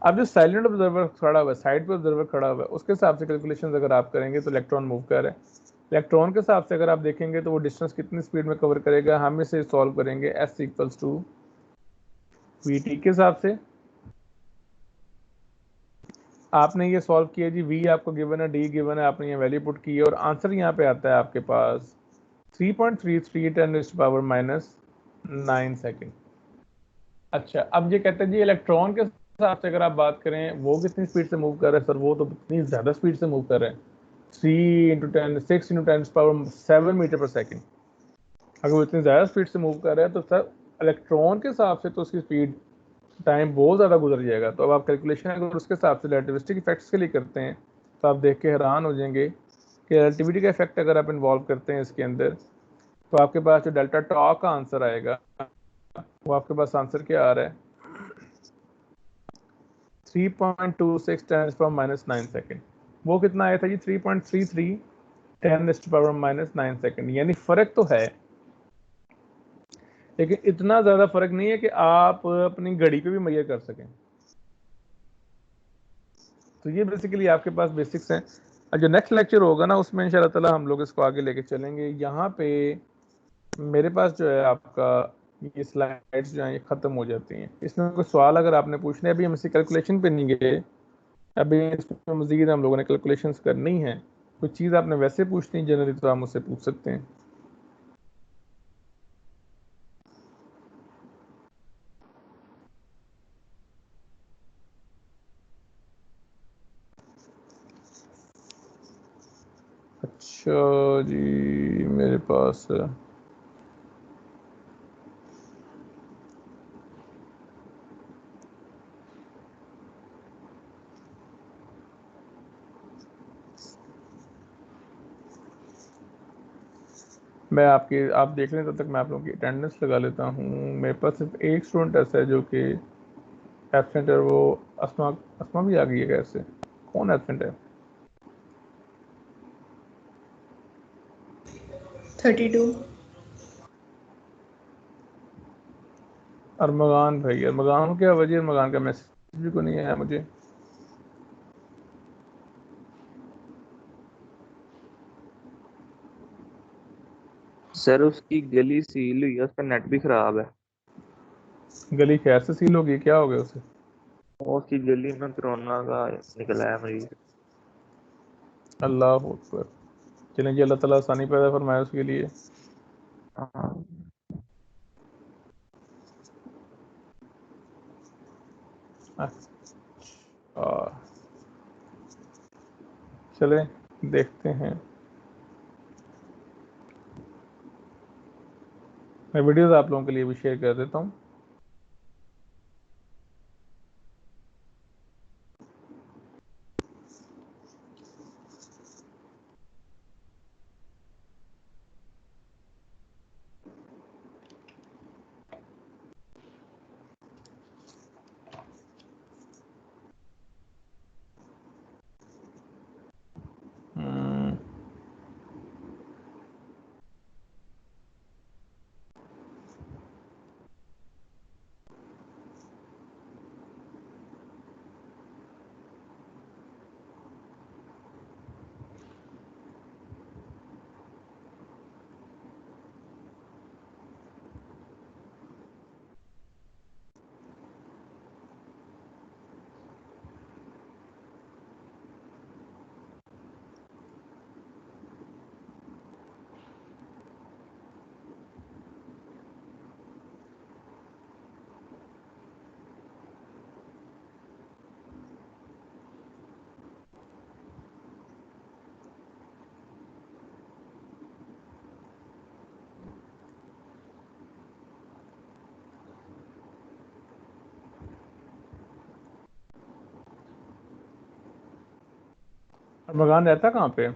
अब जो साइलेंट ऑब्जर्वर खड़ा हुआ है, साइड पे ऑब्जर्वर खड़ा हुआ है, उसके हिसाब से कैलकुलेशन अगर आप करेंगे तो इलेक्ट्रॉन मूव कर रहा है, इलेक्ट्रॉन के हिसाब से अगर आप देखेंगे तो वो डिस्टेंस कितनी स्पीड में कवर करेगा, हम इसे सॉल्व करेंगे S = VT के हिसाब से। आपने ये सॉल्व किया जी, V आपको गिवन है, D गिवन है, आपने ये वैल्यू पुट की है और आंसर यहाँ पे आता है आपके पास 3.33 10⁻⁹ सेकेंड। अच्छा, अब ये कहते हैं जी इलेक्ट्रॉन के हिसाब से अगर आप बात करें वो कितनी स्पीड से मूव कर रहा है, सर वो तो इतनी ज़्यादा स्पीड से मूव कर रहा है, 6 × 10⁻⁷ मीटर पर सेकेंड। अगर वो इतनी ज़्यादा स्पीड से मूव कर रहा है तो सर इलेक्ट्रॉन के हिसाब से तो उसकी स्पीड टाइम बहुत ज़्यादा गुजर जाएगा। तो अब आप कैलकुलेशन अगर उसके हिसाब से रिलेटिविस्टिक इफेक्ट्स के लिए करते हैं तो आप देख के हैरान हो जाएंगे कि रिलेटिविटी का इफेक्ट अगर आप इन्वॉल्व करते हैं इसके अंदर तो आपके पास जो डेल्टा टॉ का आंसर आएगा वो आपके पास आंसर क्या आ रहा है, 3.26 10⁻⁹ सेकेंड। वो कितना आया था जी, 3.33 10⁻⁹ सेकेंड। यानी फ़र्क तो है लेकिन इतना ज़्यादा फ़र्क नहीं है कि आप अपनी घड़ी पे भी मैयर कर सकें। तो ये बेसिकली आपके पास बेसिक्स हैं। और जो नेक्स्ट लेक्चर होगा ना उसमें इंशाल्लाह ताला हम लोग इसको आगे लेके चलेंगे। यहाँ पे मेरे पास जो है आपका ये स्लाइड्स जो हैं ये ख़त्म हो जाती हैं। इसमें कोई सवाल अगर आपने पूछने, अभी हम इसी कैलकुलेशन पे नहीं गए, अभी इसमें मज़ीद हम लोगों ने कैलकुलेशंस करनी है। कोई चीज़ आपने वैसे पूछनी जनरली तो आप मुझसे पूछ सकते हैं। अच्छा जी, मेरे पास मैं आप देख लें तब तक मैं आप लोगों की अटेंडेंस लगा लेता हूँ। मेरे पास सिर्फ एक स्टूडेंट ऐसा है जो कि एब्सेंट है, वो अस्मा अस्मा भी आ गई है। कैसे, कौन एब्सेंट है?
32।
अरमगान भाई, अरमगान क्या वजह, अरमगान का मैसेज भी को नहीं आया मुझे।
सर उसकी गली सील हुई है, उसका नेट भी खराब है।
गली खैर से सील होगी, क्या हो गया उसे?
और उसकी गली में कोरोना का निकला है मरीज।
अल्लाह अकबर। चलें जी, अल्लाह ताला आसानी पैदा फरमाए उसके लिए।
हाँ।
अच्छा, चलें देखते हैं। मैं वीडियोस आप लोगों के लिए भी शेयर कर देता हूँ। हम्म, और मकान रहता कहाँ पे?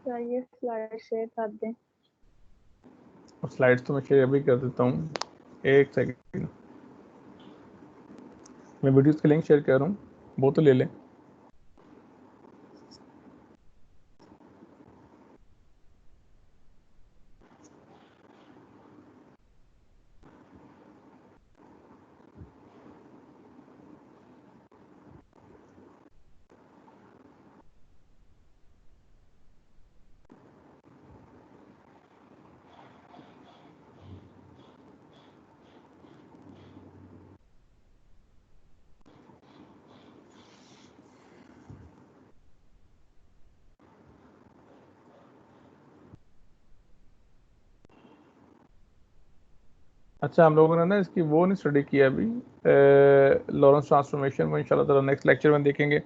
चाहिए स्लाइड शेयर कर दें।
और स्लाइड्स तो मैं शेयर अभी कर देता हूँ, एक सेकंड। मैं वीडियोस के लिंक शेयर कर रहा हूँ, वो तो ले लें। अच्छा, हम लोगों ने ना इसकी वो नहीं स्टडी किया अभी, लॉरेंस ट्रांसफॉर्मेशन में इंशाल्लाह ताला नेक्स्ट लेक्चर में देखेंगे।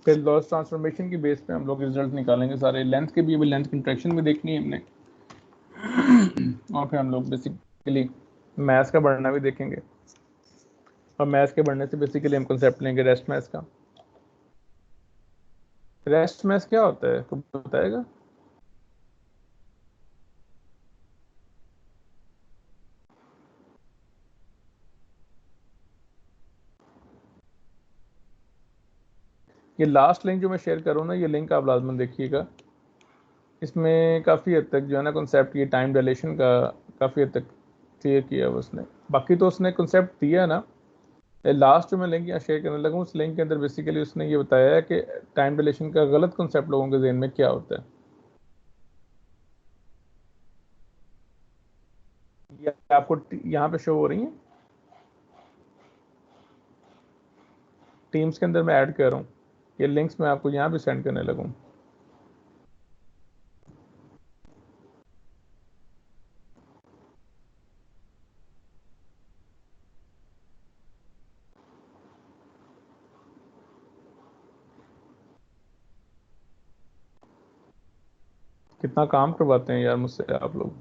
फिर लॉरेंस ट्रांसफॉर्मेशन की बेस पे हम लोग रिजल्ट निकालेंगे सारे। लेंथ के भी, अभी लेंथ इंट्रैक्शन भी देखनी है हमने। और फिर हम लोग बेसिकली मैथ्स का बढ़ना भी देखेंगे, और मैथ्स के बढ़ने से बेसिकली हम कंसेप्ट लेंगे रेस्ट मैथ्स का। रेस्ट मैथ्स क्या होता है, कोई बताएगा? ये लास्ट लिंक जो मैं शेयर कर रहा हूँ ना, ये लिंक आप लाजमन देखिएगा। इसमें काफ़ी हद तक जो है ना कंसेप्ट, ये टाइम डायलेशन का काफ़ी हद तक क्लियर किया है उसने। बाकी तो उसने कंसेप्ट दिया ना, लास्ट जो मैं लिंक यहाँ शेयर करने लगा हूँ, उस लिंक के अंदर बेसिकली उसने ये बताया है कि टाइम डायलेशन का गलत कंसेप्ट लोगों के जहन में क्या होता है। ये आपको यहाँ पे शो हो रही है, टीम्स के अंदर मैं ऐड कर रहा हूँ। ये लिंक्स मैं आपको यहाँ भी सेंड करने लगा हूँ। कितना काम करवाते हैं यार मुझसे आप लोग।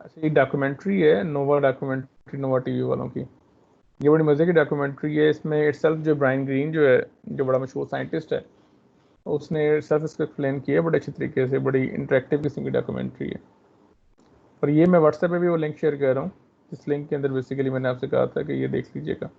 अच्छा, ये डॉक्यूमेंट्री है, नोवा डॉक्यूमेंट्री, नोवा टीवी वालों की। ये बड़ी मज़े की डॉक्यूमेंट्री है। इसमें इटसेल्फ जो ब्रायन ग्रीन जो है, जो बड़ा मशहूर साइंटिस्ट है, उसने इटसेल्फ इसको एक्सप्लेन किया बड़े अच्छी तरीके से, बड़ी इंटरेक्टिव किस्म की डॉक्यूमेंट्री है। और ये मैं व्हाट्सएप पे भी वो लिंक शेयर कर रहा हूँ, इस लिंक के अंदर बेसिकली मैंने आपसे कहा था कि ये देख लीजिएगा।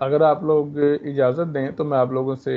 अगर आप लोग इजाज़त दें तो मैं आप लोगों से